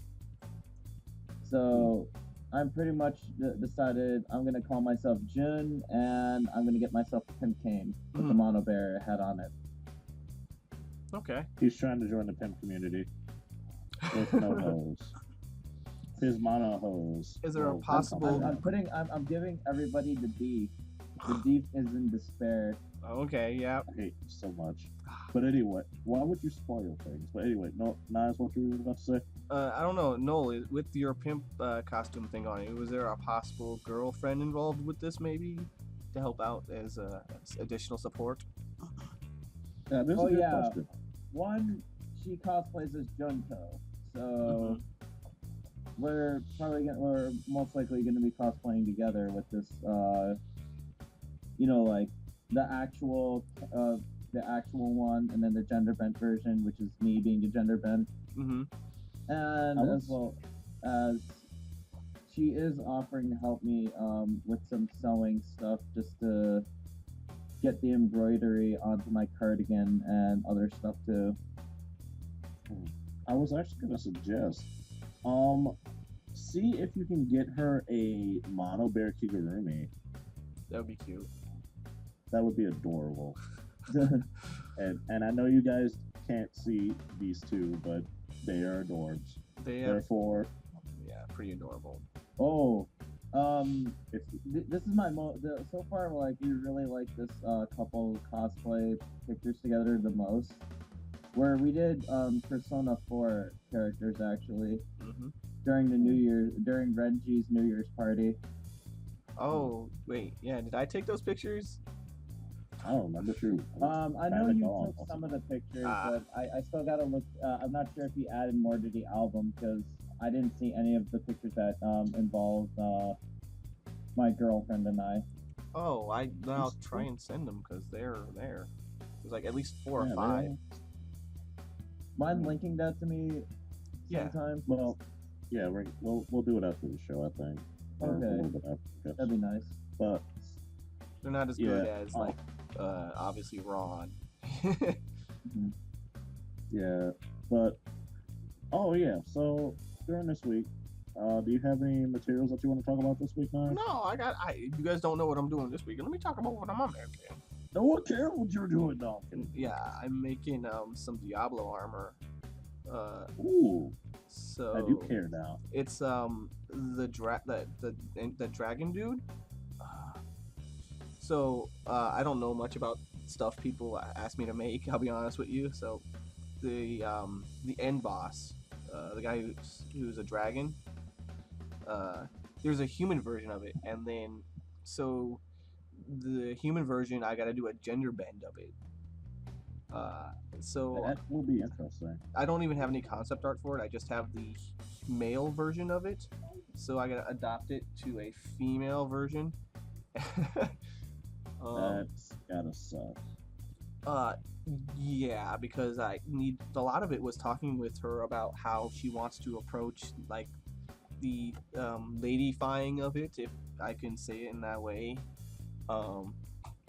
So I'm pretty much decided I'm gonna call myself Jun, and I'm gonna get myself a pimp cane with the mono bear head on it. Okay. He's trying to join the pimp community with no hose. His mono hose. Is there a will possible- I'm giving everybody the D. The D is in despair. Okay, yeah. I hate you so much. But anyway, why would you spoil things? But anyway, no, Niles, what you were about to say? I don't know, Noel, with your pimp costume thing on it, was there a possible girlfriend involved with this maybe to help out as additional support? Yeah, this is a good yeah. question. One, she cosplays as Junko, so we're most likely gonna be cosplaying together with this. Like the actual one, and then the gender bent version, which is me being the gender bent. And as well as she is offering to help me with some sewing stuff just to get the embroidery onto my cardigan and other stuff too. I was actually gonna suggest, see if you can get her a mono bear kigurumi. That would be cute. That would be adorable. and I know you guys can't see these two, but they are adorbs. Therefore, yeah, pretty adorable. Oh, this is my so far. Like, we really like this couple cosplay pictures together the most. Where we did Persona 4 characters actually during during Renji's New Year's party. Oh wait, yeah. Did I take those pictures? I don't remember who. I know you took some of the pictures, but I still gotta look. I'm not sure if you added more to the album because I didn't see any of the pictures that involved my girlfriend and I. Oh, I'll try and send them because they're there. There's like at least 4 or 5. Mind linking that to me sometime? Well, yeah, we'll do it after the show, I think. Or Okay. a little bit after. That'd be nice. But they're not as good as obviously Ron. Yeah, but so during this week, do you have any materials that you want to talk about this week, Niles? No, you guys don't know what I'm doing this week. Let me talk about what I'm making. No one cares what you're doing, dog. Yeah, I'm making some Diablo armor. Ooh. So I do care now. It's the dragon dude. So I don't know much about stuff people ask me to make. I'll be honest with you. So the end boss, the guy who's a dragon. There's a human version of it, and then so the human version, I got to do a gender bend of it. So that will be interesting. I don't even have any concept art for it. I just have the male version of it. So I got to adopt it to a female version. That's gotta suck. Yeah, because a lot of it was talking with her about how she wants to approach like the ladyfying of it, if I can say it in that way.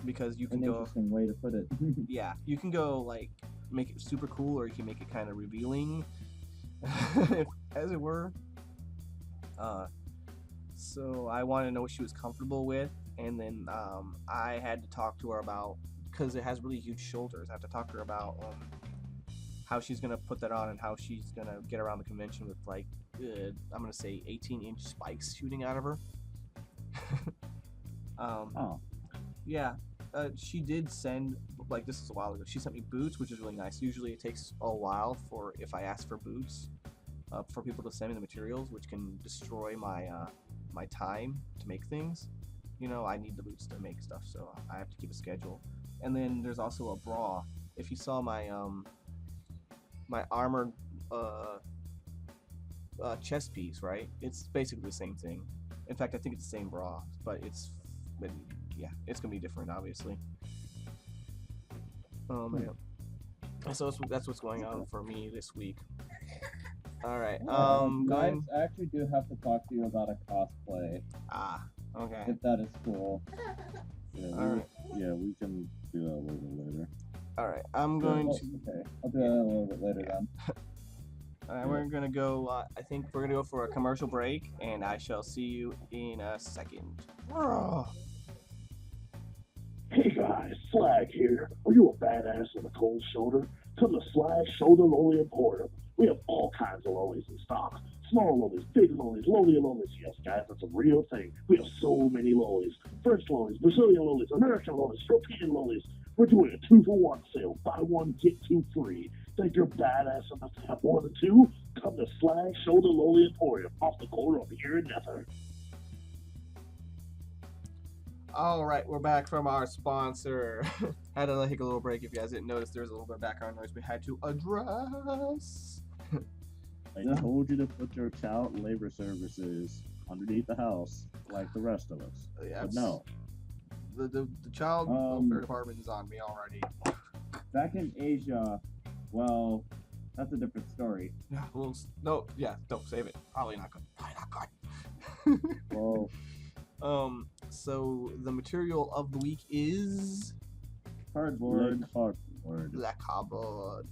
Because you can An interesting way to put it. yeah, you can go like make it super cool, or you can make it kind of revealing, as it were. So I wanted to know what she was comfortable with, and then I had to talk to her about, because it has really huge shoulders, I have to talk to her about how she's gonna put that on and how she's gonna get around the convention with like I'm gonna say 18-inch spikes shooting out of her. Yeah, she did send, like, this is a while ago, she sent me boots, which is really nice. Usually it takes a while if I ask for boots, for people to send me the materials, which can destroy my my time to make things. I need the boots to make stuff, so I have to keep a schedule. And then there's also a bra. If you saw my armored chest piece, right? It's basically the same thing. In fact, I think it's the same bra, but yeah, it's gonna be different, obviously. Man. So that's what's going on for me this week. All right. Going. I actually do have to talk to you about a cosplay, Okay. if that is cool. Yeah, All right. yeah, we can do that a little bit later. All right. I'm going to. Okay, I'll do that a little bit later then. All right, we're gonna go. I think we're gonna go for a commercial break, and I shall see you in a second. Hey guys, Slag here. Are you a badass with a cold shoulder? Come to Slag Shoulder Lolly Emporium. We have all kinds of lollies in stock. Small lollies, big lollies, lolly lollies. Yes, guys, that's a real thing. We have so many lollies. French lollies, Brazilian lollies, American lollies, European lollies. We're doing a 2-for-1 sale. Buy one, get two free. Think you're badass enough to have more than two? Come to Slag Shoulder Lolly Emporium off the corner of here and Nether. All right, we're back from our sponsor. Had to take a little break. If you guys didn't notice, there's a little bit of background noise we had to address. I told you to put your child labor services underneath the house like the rest of us. Yeah, But no. The child welfare department is on me already. Back in Asia, well, that's a different story. Yeah, well, no, yeah, don't save it. Probably not good. Probably not good. Well, So the material of the week is Cardboard. black cardboard.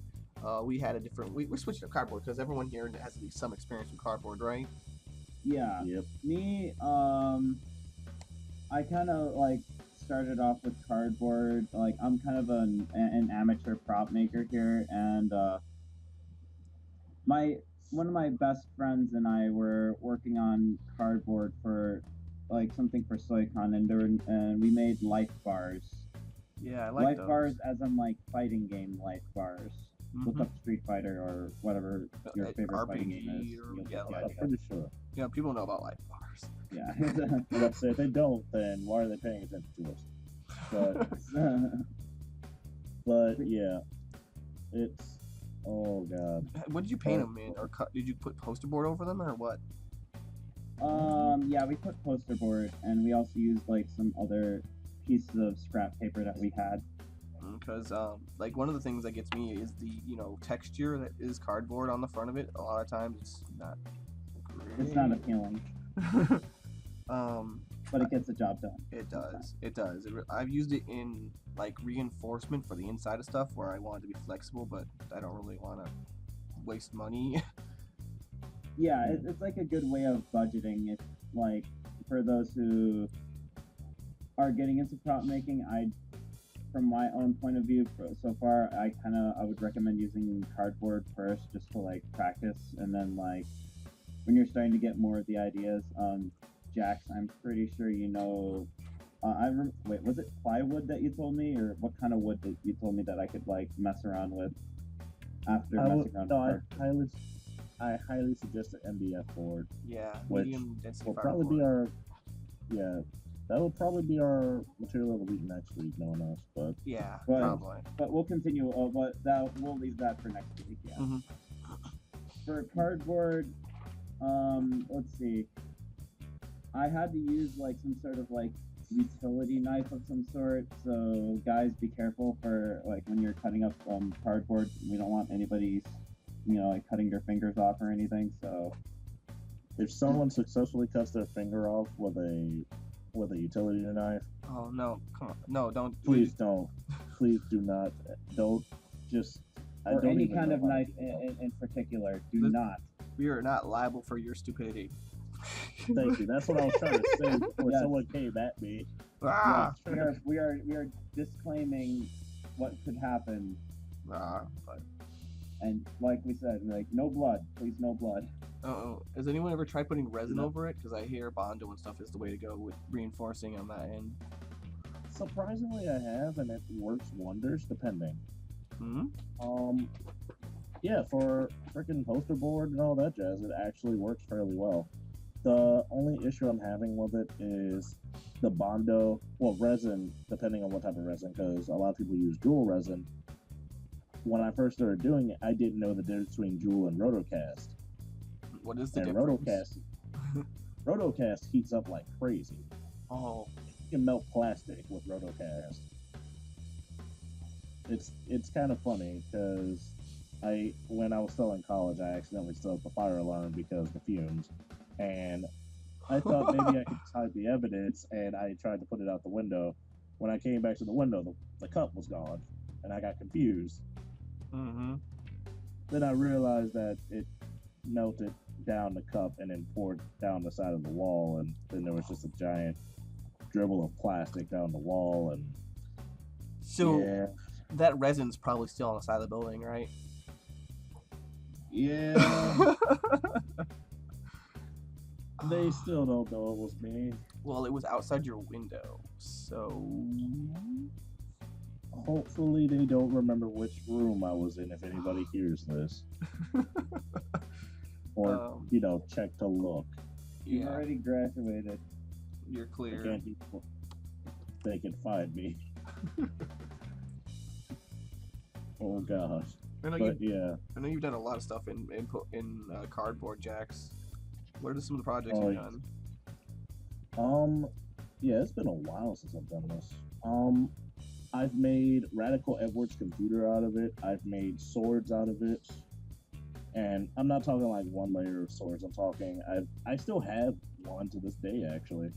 We had a different. We're switching to cardboard because everyone here has at least some experience with cardboard, right? Yeah. Yep. Me, I kind of like started off with cardboard. Like I'm kind of an amateur prop maker here, and one of my best friends and I were working on cardboard for like something for SoyCon, and we made life bars. Yeah, I like Life those. bars as in like fighting game life bars. Look Mhm. up Street Fighter or whatever your favorite fighting game is. RPG or- You'll yeah, get the like- I'm idea. pretty sure. Yeah, people know about life bars. Yeah. But if they don't, then why are they paying attention to us? But yeah, it's oh god. What did you paint them in, or did you put poster board over them, or what? Yeah, we put poster board, and we also used like some other pieces of scrap paper that we had. Because like one of the things that gets me is the texture that is cardboard on the front of it. A lot of times it's not great. It's not appealing, but it gets the job done. It does. It does. I've used it in like reinforcement for the inside of stuff where I want it to be flexible, but I don't really want to waste money. Yeah, it's like a good way of budgeting. If like for those who are getting into prop making, from my own point of view, so far, I would recommend using cardboard first, just to like practice, and then like when you're starting to get more of the ideas. Jax, I'm pretty sure you know. Wait, was it plywood that you told me, or what kind of wood that you told me that I could like mess around with after messing around with cardboard? I highly suggest an MDF board. Yeah, Which medium density will probably be fiberboard. that'll probably be our material of the week next week, knowing us. But Yeah, But- probably. But we'll continue. But we'll leave that for next week. Yeah. Mhm. For cardboard, let's see. I had to use like some sort of like utility knife of some sort. So guys, be careful for like when you're cutting up cardboard. We don't want anybody's like cutting their fingers off or anything. So if someone successfully cuts their finger off with a utility knife, Oh no! Come on! No, don't. please don't. Please do not. Don't just. I or don't any even kind know of how to knife do that. in particular, do This- not. We are not liable for your stupidity. Thank you. That's what I was trying to say before Yes. someone came at me. Ah! Yes, we are disclaiming what could happen. But And like we said, like no blood, please, no blood. has anyone ever tried putting resin No. over it? Because I hear Bondo and stuff is the way to go with reinforcing on that end. Surprisingly, I have, and it works wonders depending. Hmm. Yeah, for freaking poster board and all that jazz, it actually works fairly well. The only issue I'm having with it is the Bondo, well, resin, depending on what type of resin, because a lot of people use jewel resin. When I first started doing it, I didn't know the difference between jewel and rotocast. What is the And difference? rotocast heats up like crazy. Oh, You can melt plastic with rotocast. It's kind of funny because when I was still in college, I accidentally set up the fire alarm because of the fumes, and I thought maybe I could hide the evidence, and I tried to put it out the window. When I came back to the window, the cup was gone, and I got confused. mm-hmm. Then I realized that it melted down the cup and then poured down the side of the wall, and then there was just a giant dribble of plastic down the wall, and So yeah, that resin's probably still on the side of the building, right? yeah. They still don't know it was me. Well, it was outside your window, so Hopefully they don't remember which room I was in if anybody hears this. Or, check to look. You've yeah, already graduated. you're They clear. can't be, they can find me. Oh gosh. I know But yeah. I know you've done a lot of stuff in cardboard, Jax. What are some of the projects Oh, you've yeah. done? Yeah, it's been a while since I've done this. I've made Radical Edwards computer out of it. I've made swords out of it. And I'm not talking like one layer of swords. I'm talking I still have one to this day actually.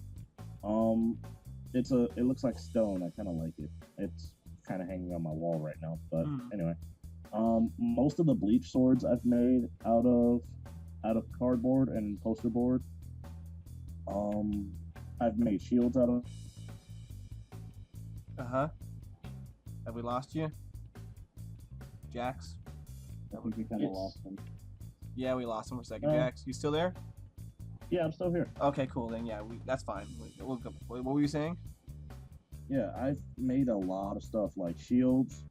It looks like stone. I kind of like it. It's kind of hanging on my wall right now. But anyway, most of the bleach swords I've made out of cardboard and poster board. I've made shields out of. Have we lost you, Jax? I think we kind of lost him. Yeah, we lost him for a second. Uh, Jax, you still there? Yeah, I'm still here. Okay, cool. Then yeah, that's fine. We'll go. What were you saying? Yeah, I've made a lot of stuff like shields,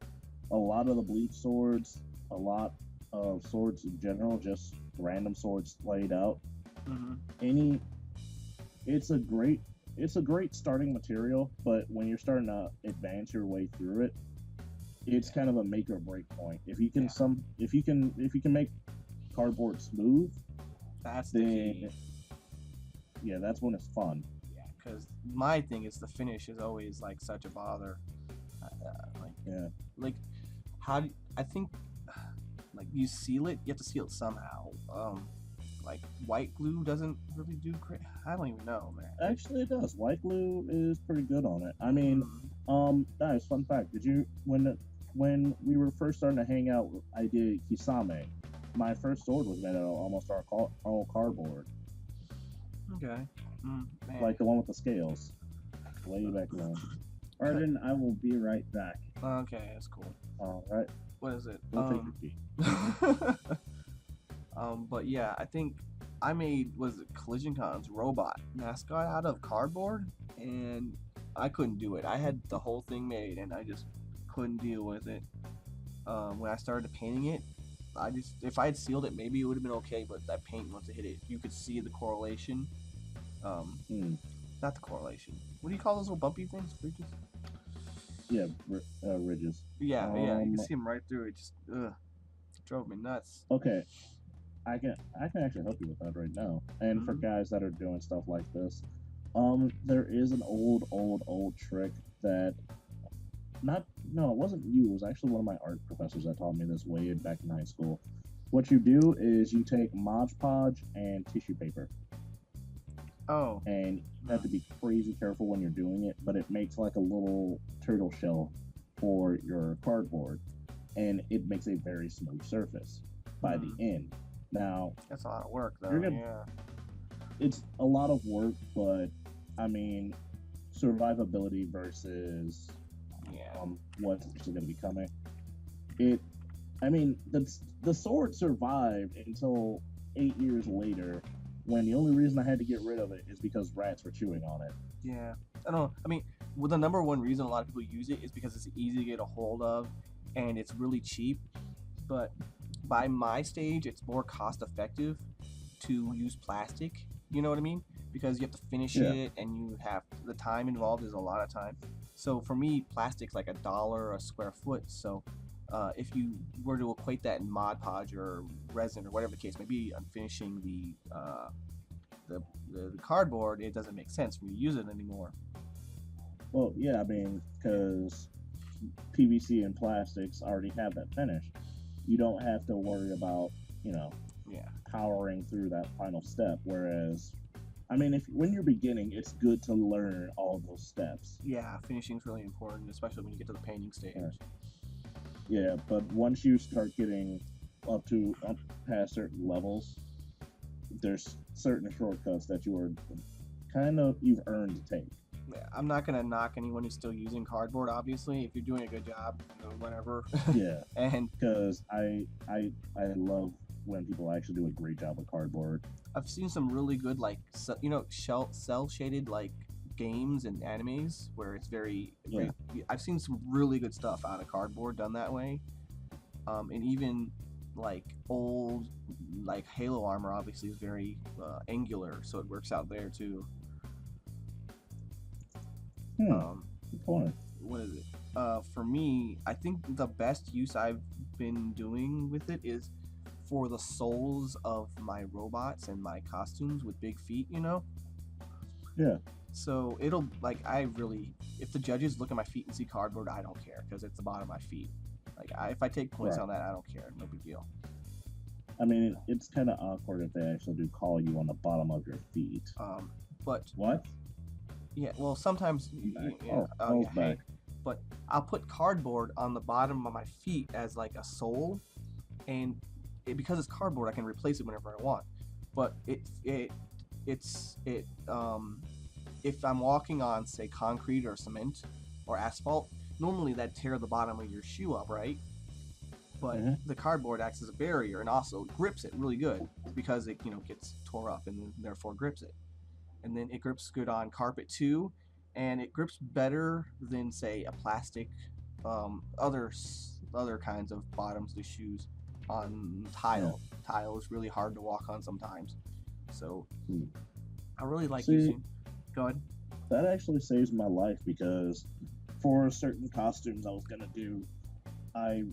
a lot of the bleach swords, a lot of swords in general, just random swords laid out. Mm-hmm. It's a great starting material, but when you're starting to advance your way through it, it's kind of a make or break point. If you can if you can make cardboard smooth, That's the then key. yeah, that's when it's fun. Yeah, because my thing is the finish is always like such a bother. Like how do I think like you seal it? You have to seal it somehow. Like white glue doesn't really do great. I don't even know, man. Actually, it does. White glue is pretty good on it. I mean, nice fun fact. Did you when we were first starting to hang out, I did Kisame. My first sword was made out of almost all cardboard, Okay. Man. like the one with the scales. Way back then. Arden, I will be right back. Okay, that's cool. All right, What is it? we'll take your key. But yeah, I think I made Collision Con's robot mascot out of cardboard, and I couldn't do it. I had the whole thing made, and I just couldn't deal with it. When I started painting it, if I had sealed it, maybe it would have been okay. But that paint, once it hit it, you could see the correlation. Not the correlation. What do you call those little bumpy things? Ridges? Yeah, ridges. Yeah, you can see them right through it. Just drove me nuts. Okay, I can actually help you with that right now. And for guys that are doing stuff like this, there is an old trick that it wasn't you. It was actually one of my art professors that taught me this way back in high school. What you do is you take Mod Podge and tissue paper. Oh. And you have to be crazy careful when you're doing it, but it makes like a little turtle shell for your cardboard, and it makes a very smooth surface by the end. Now, That's a lot of work, though. Yeah. it's a lot of work, but I mean, survivability versus what's actually going to be coming. The sword survived until 8 years later, when the only reason I had to get rid of it is because rats were chewing on it. Yeah. I don't know. I mean, the number one reason a lot of people use it is because it's easy to get a hold of, and it's really cheap. But by my stage, it's more cost effective to use plastic. You know what I mean? because you have to finish Yeah. it, and you have the time involved is a lot of time. So for me, plastic's like $1 a square foot. So if you were to equate that in Mod Podge or resin or whatever the case may be, on finishing the cardboard, it doesn't make sense for me to use it anymore. Well, yeah, I mean, because PVC and plastics already have that finish. You don't have to worry about, Yeah. powering through that final step. Whereas, I mean, when you're beginning, it's good to learn all those steps. Yeah, finishing's really important, especially when you get to the painting stage. Yeah, but once you start getting up past certain levels, there's certain shortcuts that you've earned to take. Yeah, I'm not gonna knock anyone who's still using cardboard. Obviously, if you're doing a good job, whatever. Yeah, And because I love when people actually do a great job with cardboard. I've seen some really good, like, cell shaded like games and animes where it's very. I've seen some really good stuff out of cardboard done that way, and even like old like Halo armor obviously is very angular, so it works out there too. Good point. What is it? For me, I think the best use I've been doing with it is for the soles of my robots and my costumes with big feet, Yeah. So it'll, like, if the judges look at my feet and see cardboard, I don't care, because it's the bottom of my feet. Like, if I take points Right. on that, I don't care. No big deal. I mean, it's kind of awkward if they actually do call you on the bottom of your feet. But What? yeah, well, sometimes Back. yeah, Oh, yeah, hey, back. but I'll put cardboard on the bottom of my feet as like a sole, and because it's cardboard, I can replace it whenever I want. But if I'm walking on, say, concrete or cement or asphalt, normally that'd tear the bottom of your shoe up, right? But Mhm. the cardboard acts as a barrier and also grips it really good because it gets tore up and then therefore grips it. And then it grips good on carpet too, and it grips better than, say, a plastic, other kinds of bottoms to shoes on tile. Tile is really hard to walk on sometimes, so I really like See- using. Go ahead. That actually saves my life because for certain costumes I was gonna do, I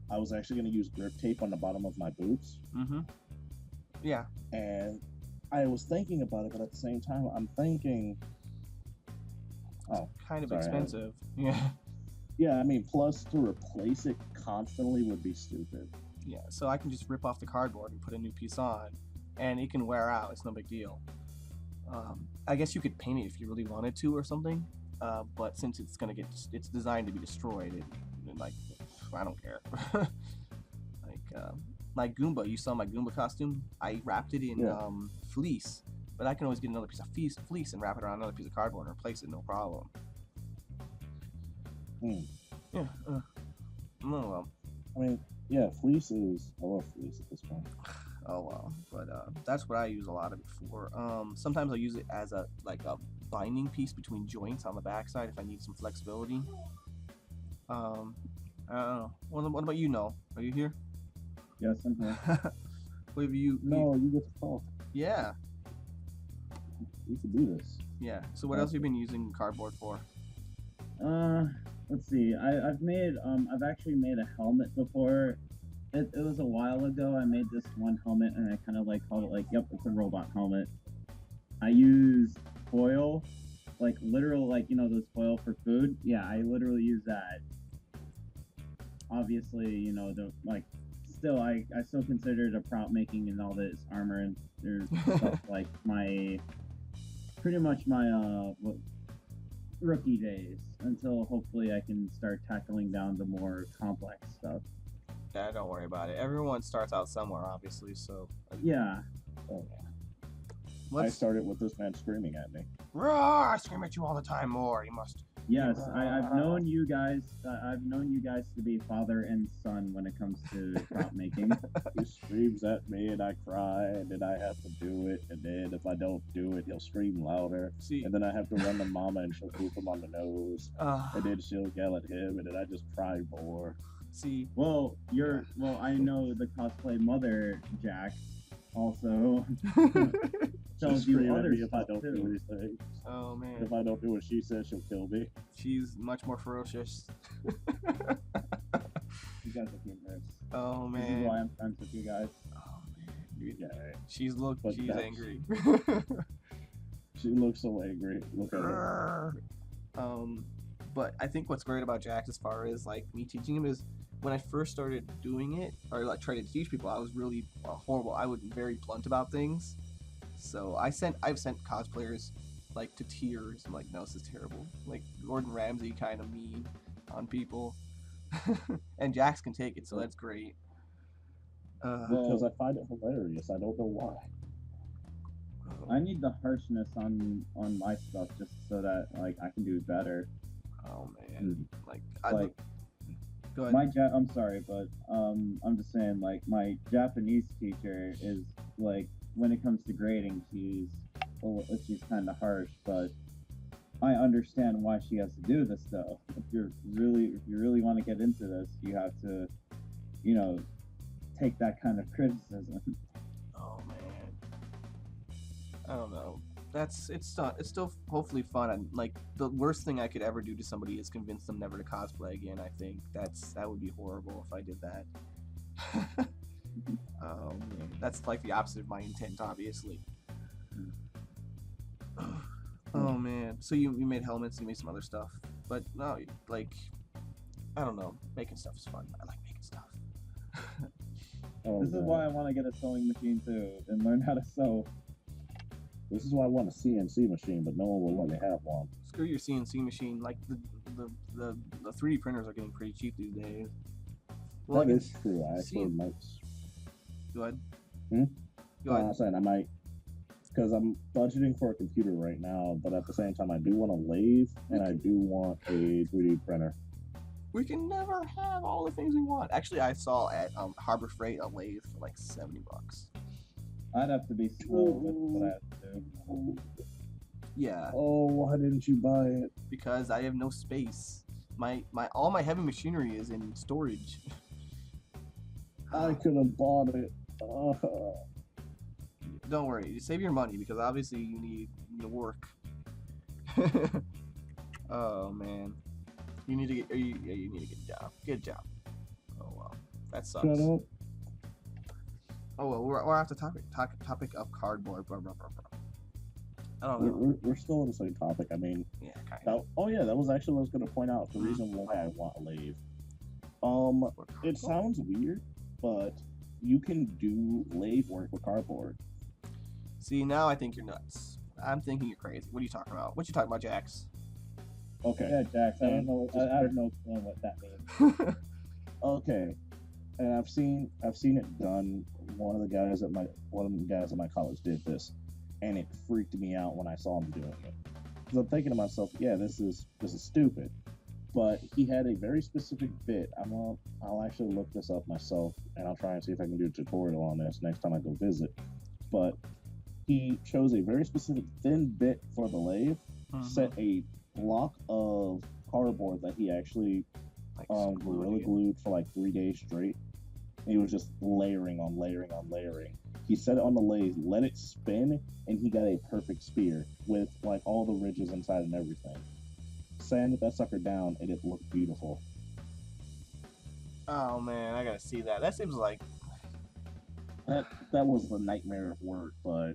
was actually gonna use grip tape on the bottom of my boots, Mm-hmm. Yeah. and I was thinking about it, but at the same time I'm thinking, Kind of sorry, expensive. Yeah. yeah, I mean, plus to replace it constantly would be stupid. Yeah. So I can just rip off the cardboard and put a new piece on, and it can wear out. It's no big deal. I guess you could paint it if you really wanted to or something, but since it's designed to be destroyed, like, I don't care. Like my Goomba, you saw my Goomba costume. I wrapped it in Yeah. fleece, but I can always get another piece of fleece and wrap it around another piece of cardboard and replace it, no problem. Yeah. Oh well. I mean, yeah, I love fleece at this point. Oh well, but that's what I use a lot of it for. Sometimes I'll use it as a binding piece between joints on the backside if I need some flexibility. I don't know. What about you, Noel? Are you here? Yes, I'm here. What have you? No, you get to talk. Yeah, We could do this. yeah. So what else have you been using cardboard for? Let's see. I've actually made a helmet before. It was a while ago. I made this one helmet, and I kind of called it yep, it's a robot helmet. I used foil, literal, those foil for food. Yeah, I literally use that. Obviously, still, I still consider it a prop making and all this armor and there's stuff pretty much my rookie days until hopefully I can start tackling down the more complex stuff. Yeah, don't worry about it. Everyone starts out somewhere, obviously. So Yeah. I started with this man screaming at me. Roar! I scream at you all the time. More, you must. Yes, I've known you guys. I've known you guys to be father and son when it comes to prop making. He screams at me and I cry, and then I have to do it, and then if I don't do it, he'll scream louder, See, and then I have to run to mama and she'll poop him on the nose, and then she'll yell at him, and then I just cry more. see. Well, I know the cosplay mother, Jack, also. she'll She's do screaming at other me if I stuff don't do too. these things. Oh man, If I don't do what she says, she'll kill me. she's much more ferocious. You guys are humorous. Oh This is man. why I'm friends with you guys. Oh man. Dude, Yeah. she's But she's that's- angry. She looks so angry. Look at her. But I think what's great about Jax as far as like me teaching him is when I first started doing it or like trying to teach people, I was really horrible. I would be very blunt about things. So I've sent cosplayers like to tears. I'm like, no, this is terrible. Like Gordon Ramsay kind of mean on people, and Jax can take it, so that's great. Because I find it hilarious. I don't know why. I need the harshness on my stuff just so that like I can do better. Oh man, like I Like go ahead. I'm sorry, but I'm just saying like my Japanese teacher is like when it comes to grading she's kind of harsh, but I understand why she has to do this though. If you really want to get into this, you have to, take that kind of criticism. Oh man, I don't know. It's still hopefully fun. And like the worst thing I could ever do to somebody is convince them never to cosplay again. I think that would be horrible if I did that. That's like the opposite of my intent, obviously. Oh man, so you made helmets, you made some other stuff, but no, like I don't know, making stuff is fun. I like making stuff. Oh, This is God. why I want to get a sewing machine too and learn how to sew. This is why I want a CNC machine, but no one will let me have one. Screw your CNC machine. Like the 3D printers are getting pretty cheap these days. Well, That I is true. I actually see- might. Go ahead. Hmm? Go No, ahead. I'm saying I might, because I'm budgeting for a computer right now, but at the same time, I do want a lathe and I do want a 3D printer. We can never have all the things we want. Actually, I saw at Harbor Freight a lathe for like $70. I'd have to be slow with what I have to do. Yeah, Oh, why didn't you buy it? because I have no space. My all my heavy machinery is in storage. I could have bought it. Don't worry, you save your money because obviously you need to work. Oh man, you need to get you need to get a job. Get a job. Oh well, that sucks. Shut up. Oh well, we're off the topic of cardboard. Blah, blah, blah, blah. I don't know. We're still on the same topic. I mean, Yeah, kind of. that was actually what I was going to point out. The reason why I want a lathe. It sounds weird, but you can do lathe work with cardboard. See, now I think you're nuts. I'm thinking you're crazy. What are you talking about? What you talking about, Jax? Okay. Yeah, Jax, I don't know. I have no clue what that means. Okay. And I've seen it done. One of the guys at my college did this, and it freaked me out when I saw him doing it. Because I'm thinking to myself, yeah, this is stupid. But he had a very specific bit. I'll actually look this up myself, and I'll try and see if I can do a tutorial on this next time I go visit. But he chose a very specific thin bit for the lathe, set a block of cardboard that he actually Like, Gorilla glued for like 3 days straight. And he was just layering on layering on layering. He set it on the lathe, let it spin, and he got a perfect spear with like all the ridges inside and everything. Sanded that sucker down, and it looked beautiful. Oh man, I gotta see that. That seems like That was a nightmare of work, but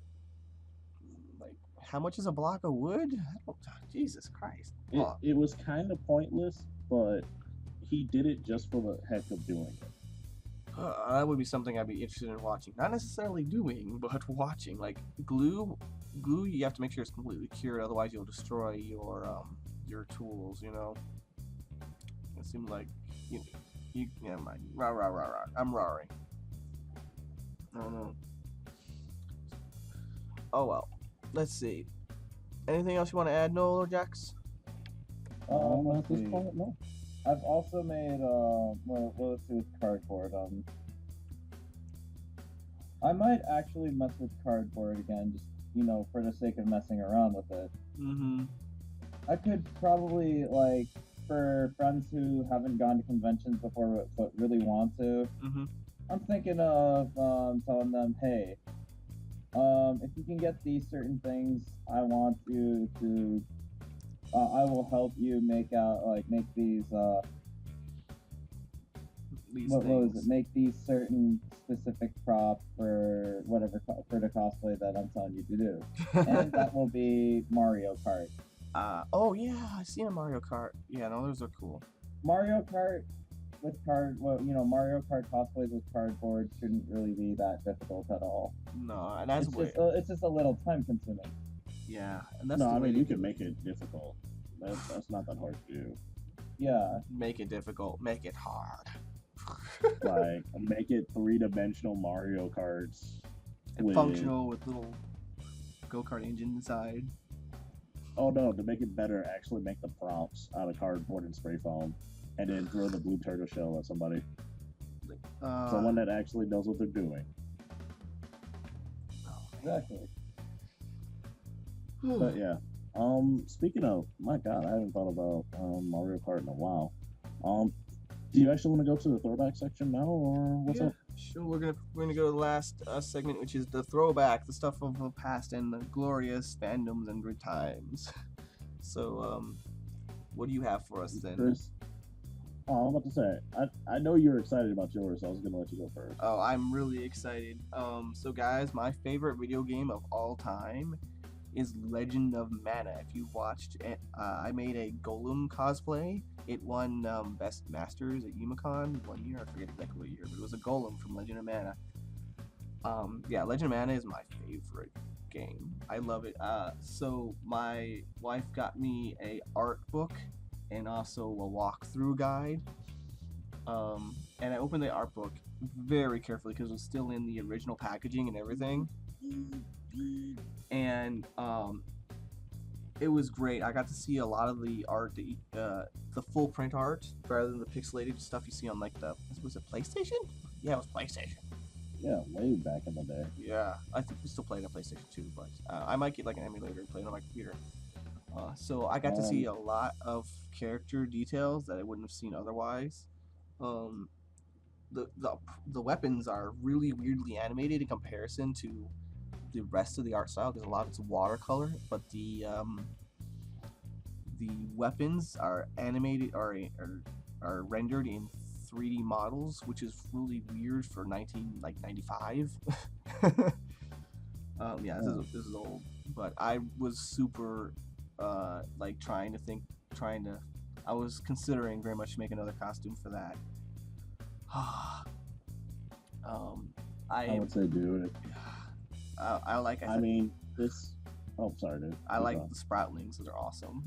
how much is a block of wood? Jesus Christ. it was kind of pointless. But he did it just for the heck of doing it. That would be something I'd be interested in watching. Not necessarily doing, but watching. Like glue, you have to make sure it's completely cured, otherwise you'll destroy your tools. You know. It seems like you never mind. Rah rah rah rah. I'm roaring. I don't know. Oh well. Let's see. Anything else you want to add, Noel or Jax? At this see. point, no. I've also made let's see with cardboard. I might actually mess with cardboard again, just for the sake of messing around with it. Mm-hmm. I could probably for friends who haven't gone to conventions before but really want to. Mm-hmm. I'm thinking of telling them, hey, If you can get these certain things, I want you to. I will help you make these. These What was things. it? Make these certain specific props for whatever for the cosplay that I'm telling you to do, and that will be Mario Kart. Oh yeah, I've seen a Mario Kart. Yeah, no, those are cool. Mario Kart with Mario Kart cosplays with cardboard shouldn't really be that difficult at all. No, and that's way. It's just a little time consuming. Yeah, and that's No, the I way mean to you do can it. make it difficult. That's not that hard to do. Yeah, Make it difficult. Make it hard. Like make it 3-dimensional Mario Karts. And with- functional with little go-kart engine inside. Oh no, to make it better, actually make the prompts out of cardboard and spray foam, and then throw the blue turtle shell at somebody. Someone that actually knows what they're doing. exactly. But yeah. Speaking of, my God, I haven't thought about Mario Kart in a while. Do you actually want to go to the throwback section now, or what's up? Sure, we're gonna go to the last segment, which is the throwback, the stuff of the past and the glorious fandoms and good times. So, what do you have for us then? Chris? Oh, I'm about to say, I know you're excited about yours, so I was gonna let you go first. Oh, I'm really excited. So guys, my favorite video game of all time is Legend of Mana. If you've watched it, I made a Golem cosplay. It won Best Masters at Yumicon 1 year. I forget exactly what year, but it was a Golem from Legend of Mana. Yeah, Legend of Mana is my favorite game. I love it. So my wife got me a art book and also a walkthrough guide. And I opened the art book very carefully because it was still in the original packaging and everything. And it was great. I got to see a lot of the art, the full print art, rather than the pixelated stuff you see on like was it PlayStation? Yeah, it was PlayStation. Yeah, way back in the day. Yeah, I think we still play it on PlayStation 2, but I might get like an emulator and play it on my computer. So I got to see a lot of character details that I wouldn't have seen otherwise. The weapons are really weirdly animated in comparison to the rest of the art style because a lot of it's watercolor, but the weapons are animated or are rendered in 3D models, which is really weird for 1995. Yeah, this is old, but I was super like trying to. I was considering very much to make another costume for that. I would say do it. I mean, this. Oh, sorry, dude. I like the Sproutlings; they're awesome.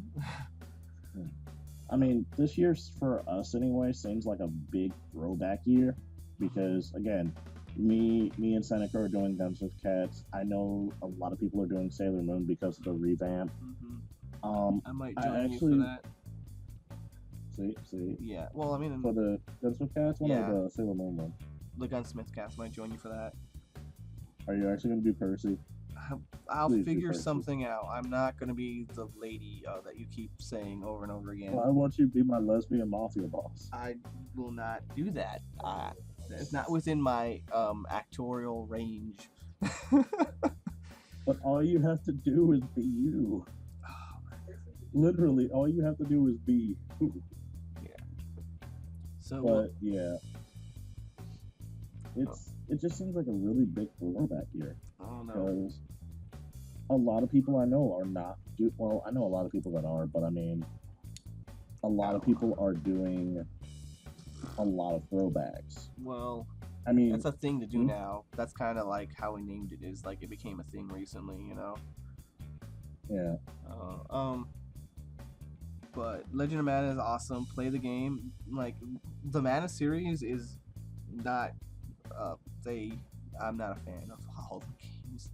I mean, this year for us anyway seems like a big throwback year because again, me and Seneca are doing Guns with Cats. I know a lot of people are doing Sailor Moon because of the revamp. I might join you for that. See. Yeah. Well, I mean, for the Guns with Cats one or the Sailor Moon one. The Gunsmith Cats might join you for that. Are you actually gonna do Percy? I'll figure something out. I'm not gonna be the lady that you keep saying over and over again. Well, I want you to be my lesbian mafia boss. I will not do that. It's not within my actorial range. But all you have to do is be you. Literally, all you have to do is be you. Yeah. So. But yeah, it just seems like a really big throwback year. Oh no. Because a lot of people I know are not well, I know a lot of people that are, but I mean, a lot of people are doing a lot of throwbacks. Well, I mean, that's a thing to do now. That's kind of like how we named it. Is like it became a thing recently, you know. Yeah. But Legend of Mana is awesome. Play the game. Like the Mana series is not. I'm not a fan of all the games.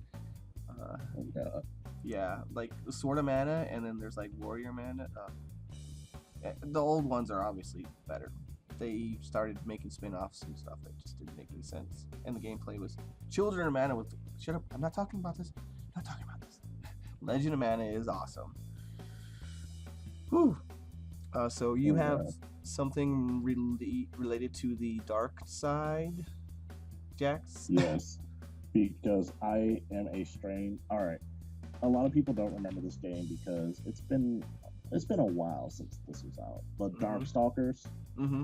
Oh God. Yeah, like Sword of Mana, and then there's like Warrior Mana. The old ones are obviously better. They started making spin-offs and stuff that just didn't make any sense. And the gameplay was Children of Mana with shut up. I'm not talking about this. I'm not talking about this. Legend of Mana is awesome. Whew. So you have something related to the dark side, Jax? Yes. because I am a strain. All right, a lot of people don't remember this game because it's been a while since this was out. But Darkstalkers, Mm-hmm.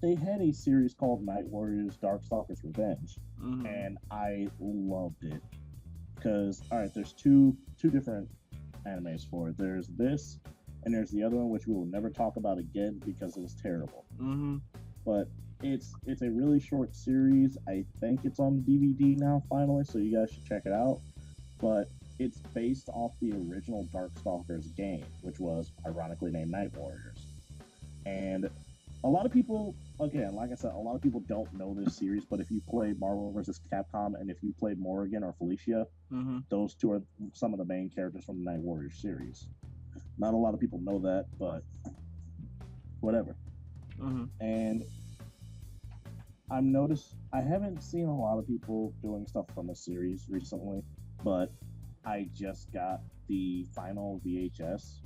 they had a series called Night Warriors: Darkstalkers Revenge, Mm-hmm. and I loved it because all right, there's two different animes for it. There's this, and there's the other one which we will never talk about again because it was terrible. Mm-hmm. But it's a really short series. I think it's on DVD now finally, so you guys should check it out. But it's based off the original Darkstalkers game, which was ironically named Night Warriors. And a lot of people, again, like I said, a lot of people don't know this series, but if you played Marvel vs. Capcom and if you played Morrigan or Felicia, Mm-hmm. those two are some of the main characters from the Night Warriors series. Not a lot of people know that, but whatever. Mm-hmm. And I haven't seen a lot of people doing stuff from the series recently, but I just got the final VHS,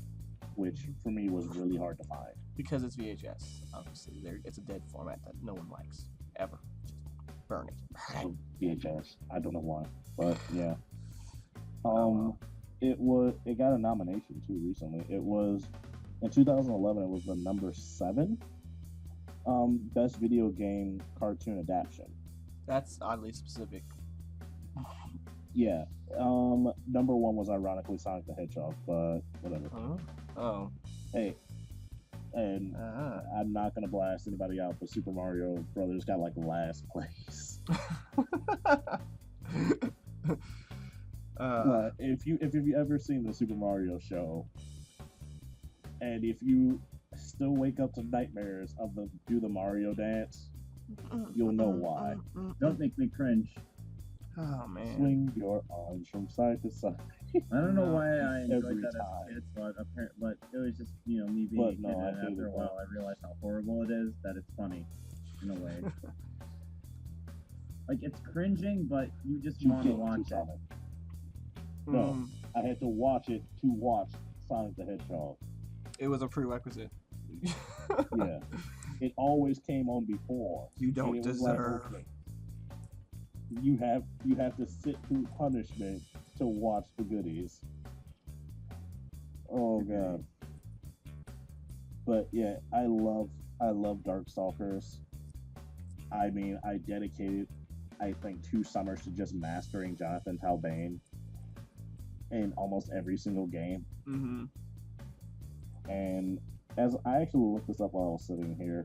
which for me was really hard to find. Because it's VHS, obviously. It's a dead format that no one likes, ever. Just burn it. So VHS, I don't know why, but yeah. Oh, It got a nomination too recently. It was in 2011. It was the number 7 best video game cartoon adaptation. that's oddly specific. Yeah. Number 1 was ironically Sonic the Hedgehog, but whatever. Oh. Hey, and Ah. I'm not gonna blast anybody out, but Super Mario Brothers got like last place. But if you've ever seen the Super Mario show, and if you still wake up to nightmares of do the Mario dance, you'll know why. Don't make me cringe. Oh man. Swing your arms from side to side. I don't know why I enjoyed Every that time. as a kid, but it was just me being But a kid, no, I and hated after a that. while I realized how horrible it is that it's funny, in a way. Like it's cringing, but you just You want to get watch it. Sonic. No. Mm, I had to watch it to watch Sonic the Hedgehog. it was a prerequisite. Yeah. It always came on before. You don't And it was like, deserve. okay, you have to sit through punishment to watch the goodies. Oh god. But yeah, I love Darkstalkers. I mean, I dedicated I think 2 summers to just mastering Jonathan Talbane in almost every single game. Mm-hmm. And as I actually looked this up while I was sitting here,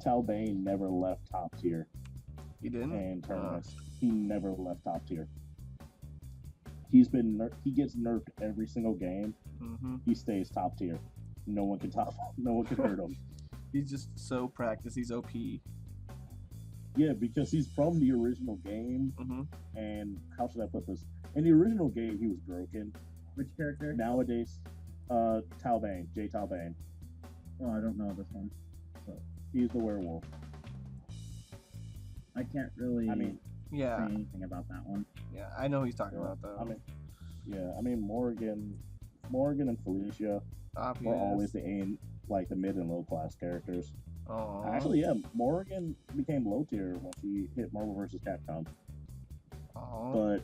Talbane never left top tier You didn't? in tournaments. He never left top tier. He gets nerfed every single game. Mm-hmm. He stays top tier. No one can hurt him. He's just so practiced. He's OP. Yeah, because he's from the original game. Mm-hmm. And how should I put this? In the original game, he was broken. Which character? Nowadays, Talbane, Jay Talbane. Oh, I don't know this one. He's the werewolf. I can't really I mean, Yeah. say anything about that one. Yeah. I know who he's talking about though. I mean, Morgan and Felicia Obvious. were always the mid and low class characters. Oh. Actually, yeah, Morgan became low tier when she hit Marvel vs. Capcom, but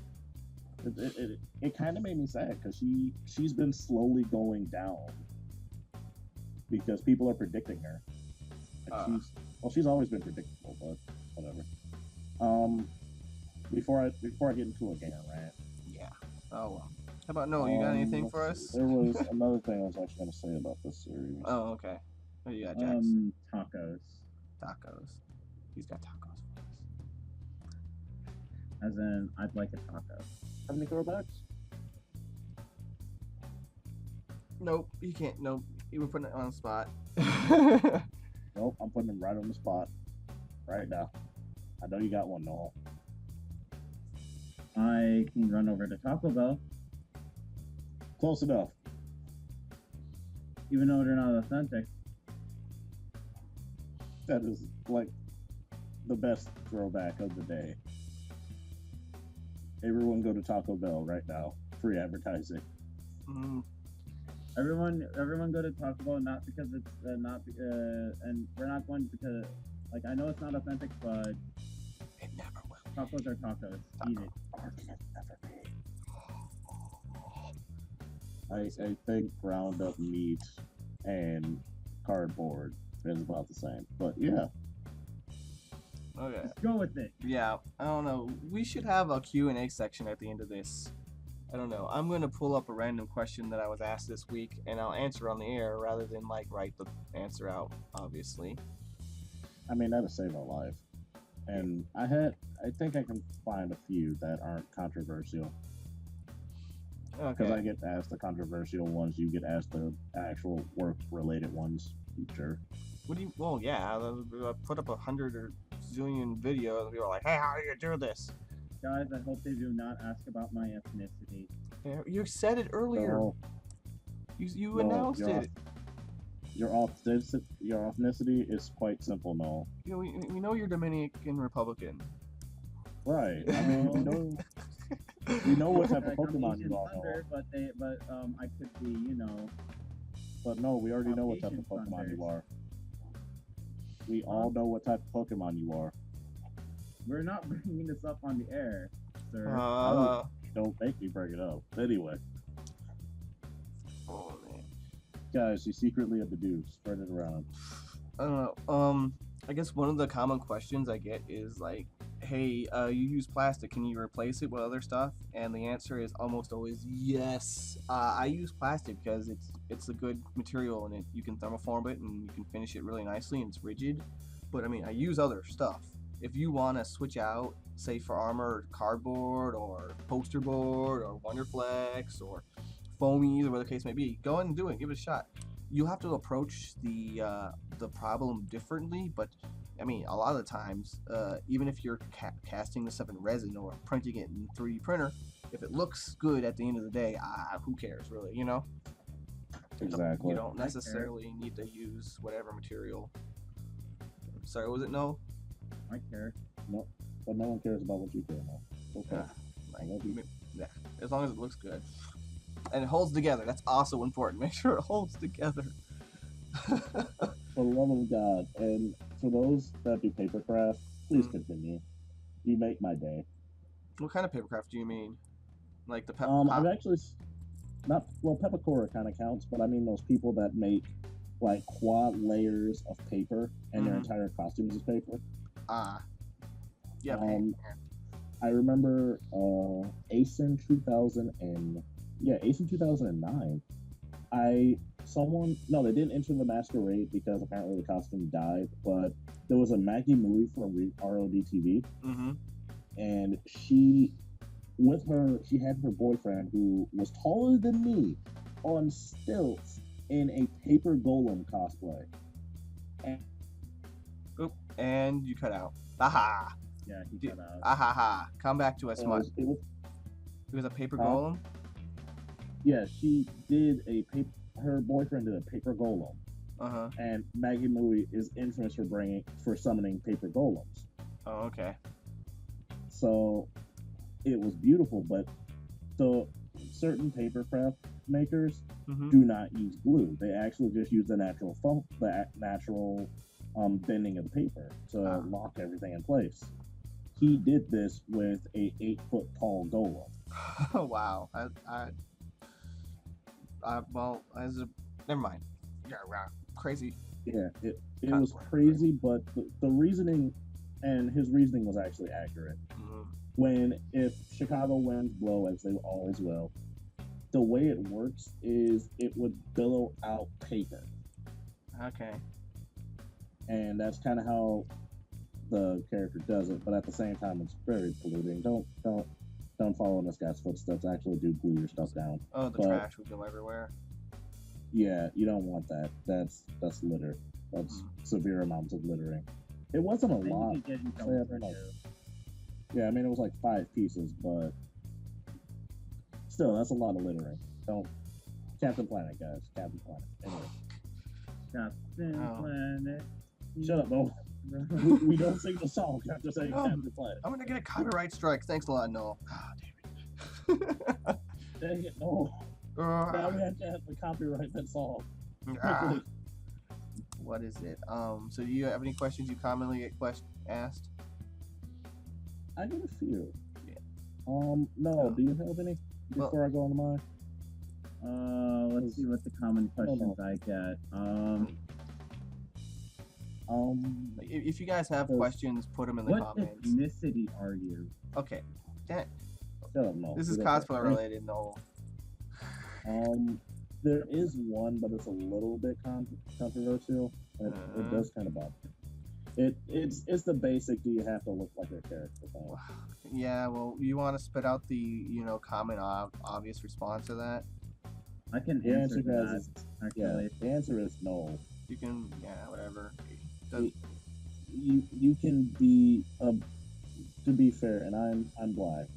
it kind of made me sad because she's been slowly going down because people are predicting her. Like she's always been predictable, but whatever. Before I get into a game rant. Yeah. Oh well. How about no? You got anything for us? There was another thing I was actually going to say about this series. Oh, okay. What do you got, Jax? Tacos. Tacos. He's got tacos for us. As in, I'd like a taco. Have any throwbacks? Nope. You can't. Nope. You were putting it on the spot. Nope, I'm putting them right on the spot. Right now. I know you got one, Noel. I can run over to Taco Bell, Close enough. even though they're not authentic. That is like the best throwback of the day. Everyone go to Taco Bell right now. Free advertising. Mm. Everyone go to Taco Bell, not because it's and we're not going because I know it's not authentic, but It never will Tacos are tacos. Eat it. Argument never made. I think ground up meat and cardboard is about the same. But yeah. Okay. Just go with it. Yeah, I don't know. We should have a Q&A section at the end of this. I don't know. I'm going to pull up a random question that I was asked this week, and I'll answer on the air rather than, like, write the answer out, obviously. I mean, that'll save our life. And I think I can find a few that aren't controversial. Because Okay. I get asked the controversial ones, you get asked the actual work-related ones. Sure. What do you... Well, yeah. I put up 100 or zillion videos, and people are like, hey, how do you do this? Guys, I hope they do not ask about my ethnicity. Yeah, you said it earlier. So, You no, announced you're it. your ethnicity is quite simple, Noel. You know, we know you're Dominican Republican. Right. I mean, we know what type of Like, I'm Pokemon Asian you are, Noel. Thunder, but I could be, you know. But no, we already know what type of Asian Pokemon Thunders. you are. We all know what type of Pokemon you are. We're not bringing this up on the air, sir. Don't make me bring it up. Anyway, Oh man. guys, you secretly have the dude. Spread it around. I don't know. I guess one of the common questions I get is like, "Hey, you use plastic. Can you replace it with other stuff?" And the answer is almost always yes. I use plastic because it's a good material and you can thermoform it and you can finish it really nicely and it's rigid. But I mean, I use other stuff. If you want to switch out, say for armor, cardboard or poster board or Wonderflex or foamy, either way the case may be, go ahead and do it. Give it a shot. You'll have to approach the problem differently, but I mean, a lot of the times, even if you're casting this up in resin or printing it in 3D printer, if it looks good at the end of the day, who cares, really? You know, Exactly. you don't necessarily need to use whatever material. Sorry, was it no? I care. No, but no one cares about what you care now. Okay. Like, love you. yeah, as long as it looks good and it holds together. That's also important. Make sure it holds together. For the love of God, and for those that do papercraft, please continue. You make my day. What kind of papercraft do you mean? Like the I've actually not well, Pepakora kind of counts, but I mean those people that make like quad layers of paper and their Mhm. entire costumes is paper. Yeah. I remember Ace in 2009. They didn't enter the masquerade because apparently the costume died, but there was a Maggie movie from RODTV, Mm-hmm. and she had her boyfriend who was taller than me on stilts in a paper golem cosplay. And you cut out. Aha! Yeah, he Dude, cut out. Ahaha! Come back to us, It Mud. was, it was, It was a paper Huh? golem. yeah, she did her boyfriend did a paper golem, Uh-huh. and Maggie movie is infamous for summoning paper golems. Oh, okay. So it was beautiful, but the certain papercraft makers Mm-hmm. do not use glue. They actually just use the natural bending of the paper to lock everything in place. He did this with a 8-foot tall golem. Wow. Never mind. Yeah, crazy. Yeah, it was crazy, but the reasoning and his reasoning was actually accurate. Mm-hmm. If Chicago winds blow, as they always will, the way it works is it would billow out paper, Okay. and that's kind of how the character does it. But at the same time, it's very polluting. Don't follow in this guy's footsteps. Actually, do glue your stuff down. Oh, the But- trash would go everywhere. Yeah, you don't want that. That's litter. That's severe amounts of littering. It wasn't a Then lot. you could get in Say trouble it for like- too. Yeah, I mean it was like 5 pieces, but still, that's a lot of littering. Don't Captain Planet, guys. Captain Planet. Anyway, Captain Oh. Planet. shut up, Noel. We don't sing the song after saying Oh. Captain Planet. I'm gonna get a copyright strike. Thanks a lot, Noel. Ah, damn it. Dang it, Noel. Now we have to copyright that song. Ah. Quickly. What is it? So do you have any questions you commonly get asked? I get a few. Yeah. No, do you have any before I go on to mine? Let's see what the common questions I get. If you guys have questions, put them in the What comments. ethnicity are you? Okay. Damn. Shut up, no. This is cosplay related, no. There is one, but it's a little bit controversial. It does kind of bother me. It's the basic. Do you have to look like a character thing? Yeah. Well, you want to spit out the common obvious response to that? I can The answer answer, guys, that. is Actually, the answer is no. You can, whatever. You can be to be fair, and I'm black.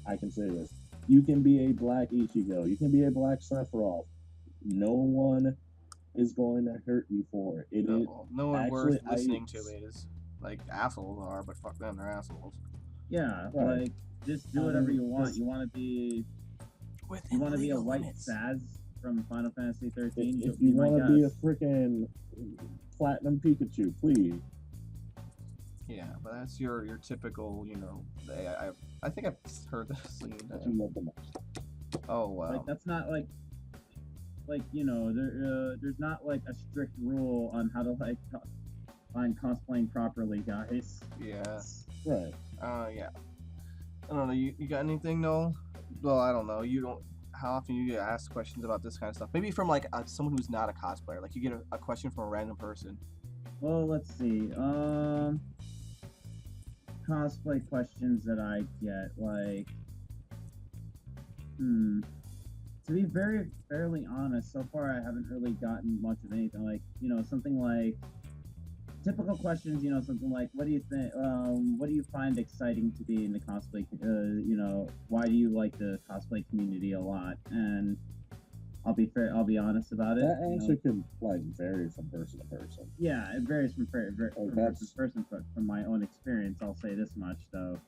I can say this. You can be a black Ichigo. You can be a black Sephiroth. No one is going to hurt you for it. No one actually, worth listening to it is like assholes are, but fuck them, they're assholes. yeah, Right. like just do whatever you want. You want to be a white Saz from Final Fantasy 13? If you want to be a freaking platinum Pikachu, please. Yeah, but that's your typical, I think I've heard this. That you love the most. Oh wow. Like that's not like there's not like a strict rule on how to on cosplaying properly, guys. Yeah. Right. Yeah. I don't know. You got anything, Noel? Well, I don't know. You don't. How often you get asked questions about this kind of stuff? Maybe from like someone who's not a cosplayer. Like you get a question from a random person. Well, let's see. Cosplay questions that I get, like, to be fairly honest, so far I haven't really gotten much of anything. Like, something like typical questions. Something like, what do you think? What do you find exciting to be in the cosplay? Why do you like the cosplay community a lot? And I'll be honest about it. That answer can vary from person to person. Yeah, it varies from person to person, but from my own experience, I'll say this much though.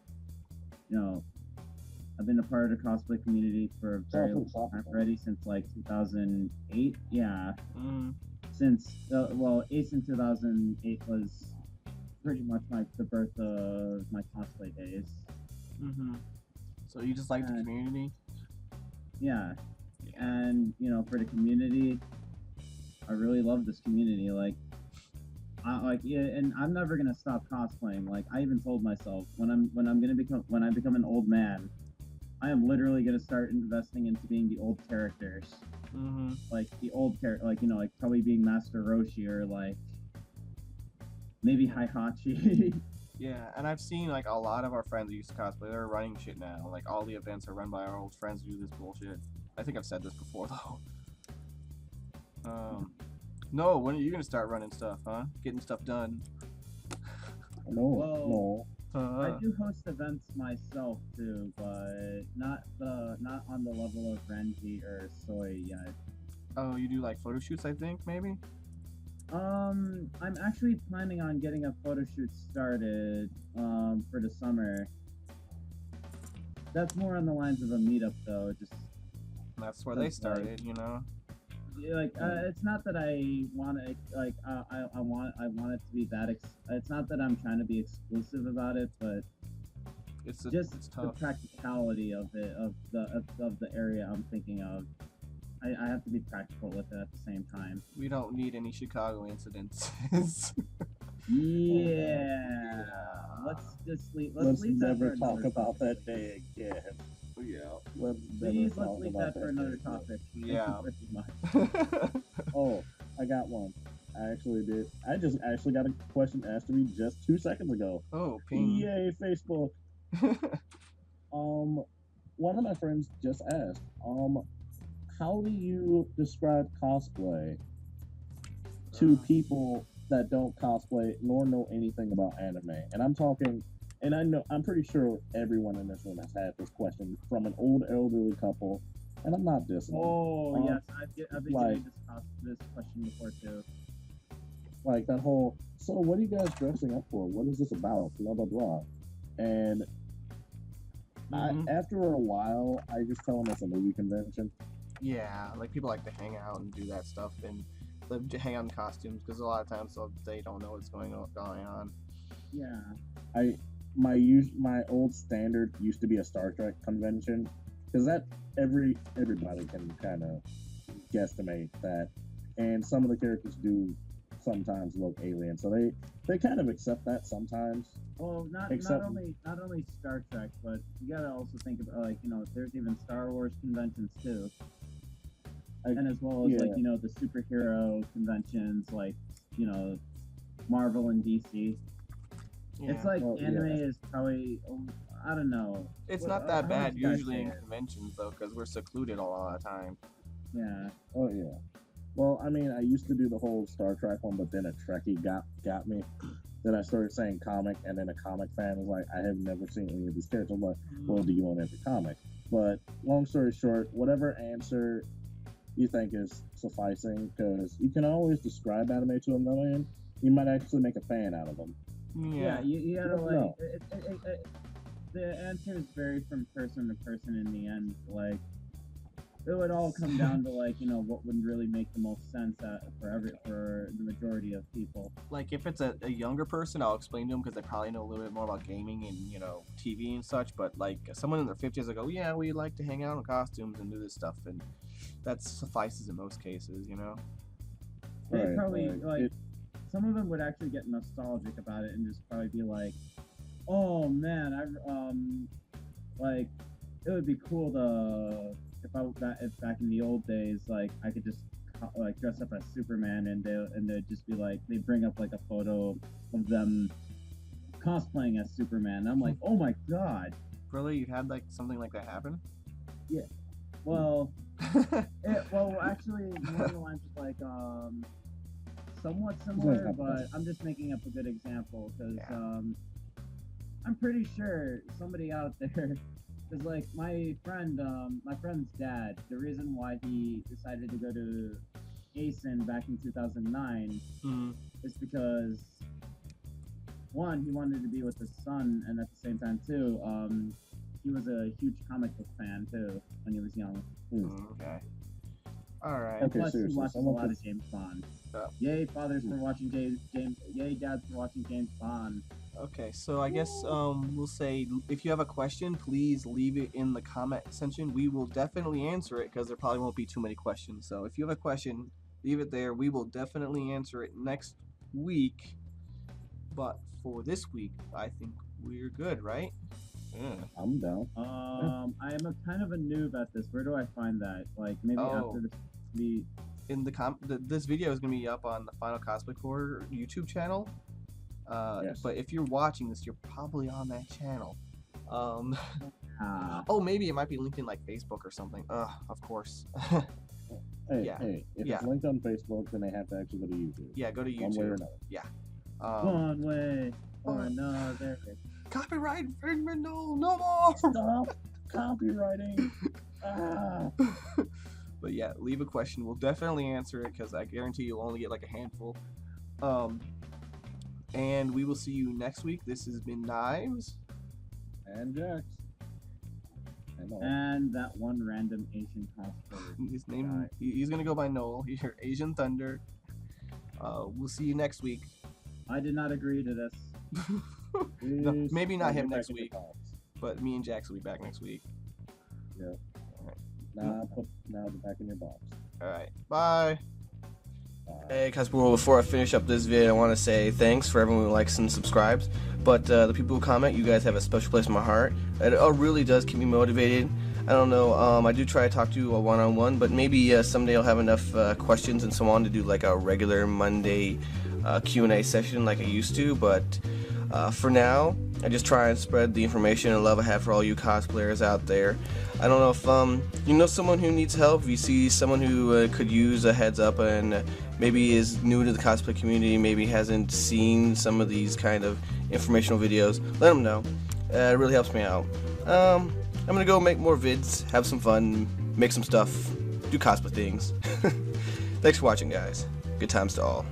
I've been a part of the cosplay community for a very long time already, since like 2008. Yeah. Since Ace in 2008 was pretty much the birth of my cosplay days. So you just like the community? Yeah. And for the community, I really love this community. And I'm never gonna stop cosplaying. Like I even told myself when I become an old man, I am literally gonna start investing into being the old characters. Like the old character, like probably being Master Roshi or like maybe Heihachi. Yeah, and I've seen like a lot of our friends who used to cosplay. They're running shit now. Like all the events are run by our old friends who do this bullshit. I think I've said this before though. No, when are you gonna start running stuff, huh? Getting stuff done? No. I do host events myself too, but not on the level of Renji or Soy yet. Oh, you do like photo shoots, I think, maybe? I'm actually planning on getting a photo shoot started for the summer. That's more on the lines of a meetup though, That's where they started, it's not that I want to I want it to be that. It's not that I'm trying to be exclusive about it, but it's the practicality of it, of the area I'm thinking of. I have to be practical with it at the same time. We don't need any Chicago incidents. Yeah. Let's leave never that talk about that day again. Yeah. Let's leave that for another topic. Yeah. Oh, I got one. I actually did. I just actually got a question asked to me just 2 seconds ago. Oh, ping. Yay, Facebook. One of my friends just asked, how do you describe cosplay to people that don't cosplay nor know anything about anime? And I'm talking, and I'm pretty sure everyone in this room has had this question from an old elderly couple, and I'm not dissing them. Oh, yes, I've been getting this question before too. Like that whole, so what are you guys dressing up for? What is this about? Blah, blah, blah. And after a while, I just tell them it's a movie convention. Yeah, like people like to hang out and do that stuff and hang out in costumes because a lot of times they don't know what's going on. Yeah. my old standard used to be a Star Trek convention, because that everybody can kind of guesstimate that, and some of the characters do sometimes look alien, so they kind of accept that sometimes. Well, not only Star Trek, but you gotta also think about, like, you know, there's even Star Wars conventions too, and as well as, like, you know, the superhero conventions, like, you know, Marvel and DC. Yeah. It's like anime is probably, I don't know. It's not that bad usually in conventions though, because we're secluded all the time. Yeah. Oh yeah. Well, I mean, I used to do the whole Star Trek one, but then a Trekkie got me. Then I started saying comic, and then a comic fan was like, I have never seen any of these characters. I'm like, well, do you own every comic? But long story short, whatever answer you think is sufficing, because you can always describe anime to a million. You might actually make a fan out of them. Yeah, you gotta, like, the answers vary from person to person in the end. Like, it would all come down to, like, you know, what would really make the most sense for the majority of people. Like, if it's a younger person, I'll explain to them because they probably know a little bit more about gaming and, you know, TV and such. But, like, someone in their 50s, I go, yeah, we like to hang out in costumes and do this stuff. And that suffices in most cases, you know? They probably, some of them would actually get nostalgic about it and just probably be like, oh, man, like, it would be cool to... If back in the old days, like, I could just like dress up as Superman, and they'd just be like, they bring up like a photo of them cosplaying as Superman. I'm like, oh my god! Really, you had like something like that happen? Yeah. Well, actually, more than lines was like somewhat similar, but I'm just making up a good example because I'm pretty sure somebody out there. Because, like, my friend's dad, the reason why he decided to go to ASIN back in 2009 is because, one, he wanted to be with his son, and at the same time, too, he was a huge comic book fan, too, when he was young. Okay. Alright. Okay, plus, he watches a lot of James Bond. Yay, fathers for watching James. Yay, dads for watching James Bond. Okay, so I guess we'll say if you have a question, please leave it in the comment section. We will definitely answer it because there probably won't be too many questions. So if you have a question, leave it there. We will definitely answer it next week. But for this week, I think we're good, right? Yeah. I'm down. I am a kind of a noob at this. Where do I find that? Like, maybe after this. This video is gonna be up on the Final Cosplay Corps YouTube channel. Yes. But if you're watching this, you're probably on that channel. Oh, maybe it might be linked in like Facebook or something. Of course. Hey, if it's linked on Facebook, then they have to actually go to YouTube. Yeah, go to YouTube. One way or another. Yeah. One way or another. Copyright infringement, no more. Stop copywriting. But yeah, leave a question. We'll definitely answer it because I guarantee you'll only get like a handful. And we will see you next week. This has been Knives. And Jax. And that one random Asian cosplayer. His name, he's going to go by Noel. He's your Asian Thunder. We'll see you next week. I did not agree to this. No, maybe not him next week. But me and Jax will be back next week. Yeah. All right. Now they're back in your box. Alright. Bye. Hey, Cosplay, before I finish up this video, I want to say thanks for everyone who likes and subscribes. But the people who comment, you guys have a special place in my heart. It really does keep me motivated. I don't know, I do try to talk to you a one-on-one, but maybe someday I'll have enough questions and so on to do like a regular Monday Q&A session like I used to. But for now, I just try and spread the information and love I have for all you cosplayers out there. I don't know if you know someone who needs help, if you see someone who could use a heads up and maybe is new to the cosplay community, maybe hasn't seen some of these kind of informational videos, let them know. It really helps me out. I'm gonna go make more vids, have some fun, make some stuff, do cosplay things. Thanks for watching, guys. Good times to all.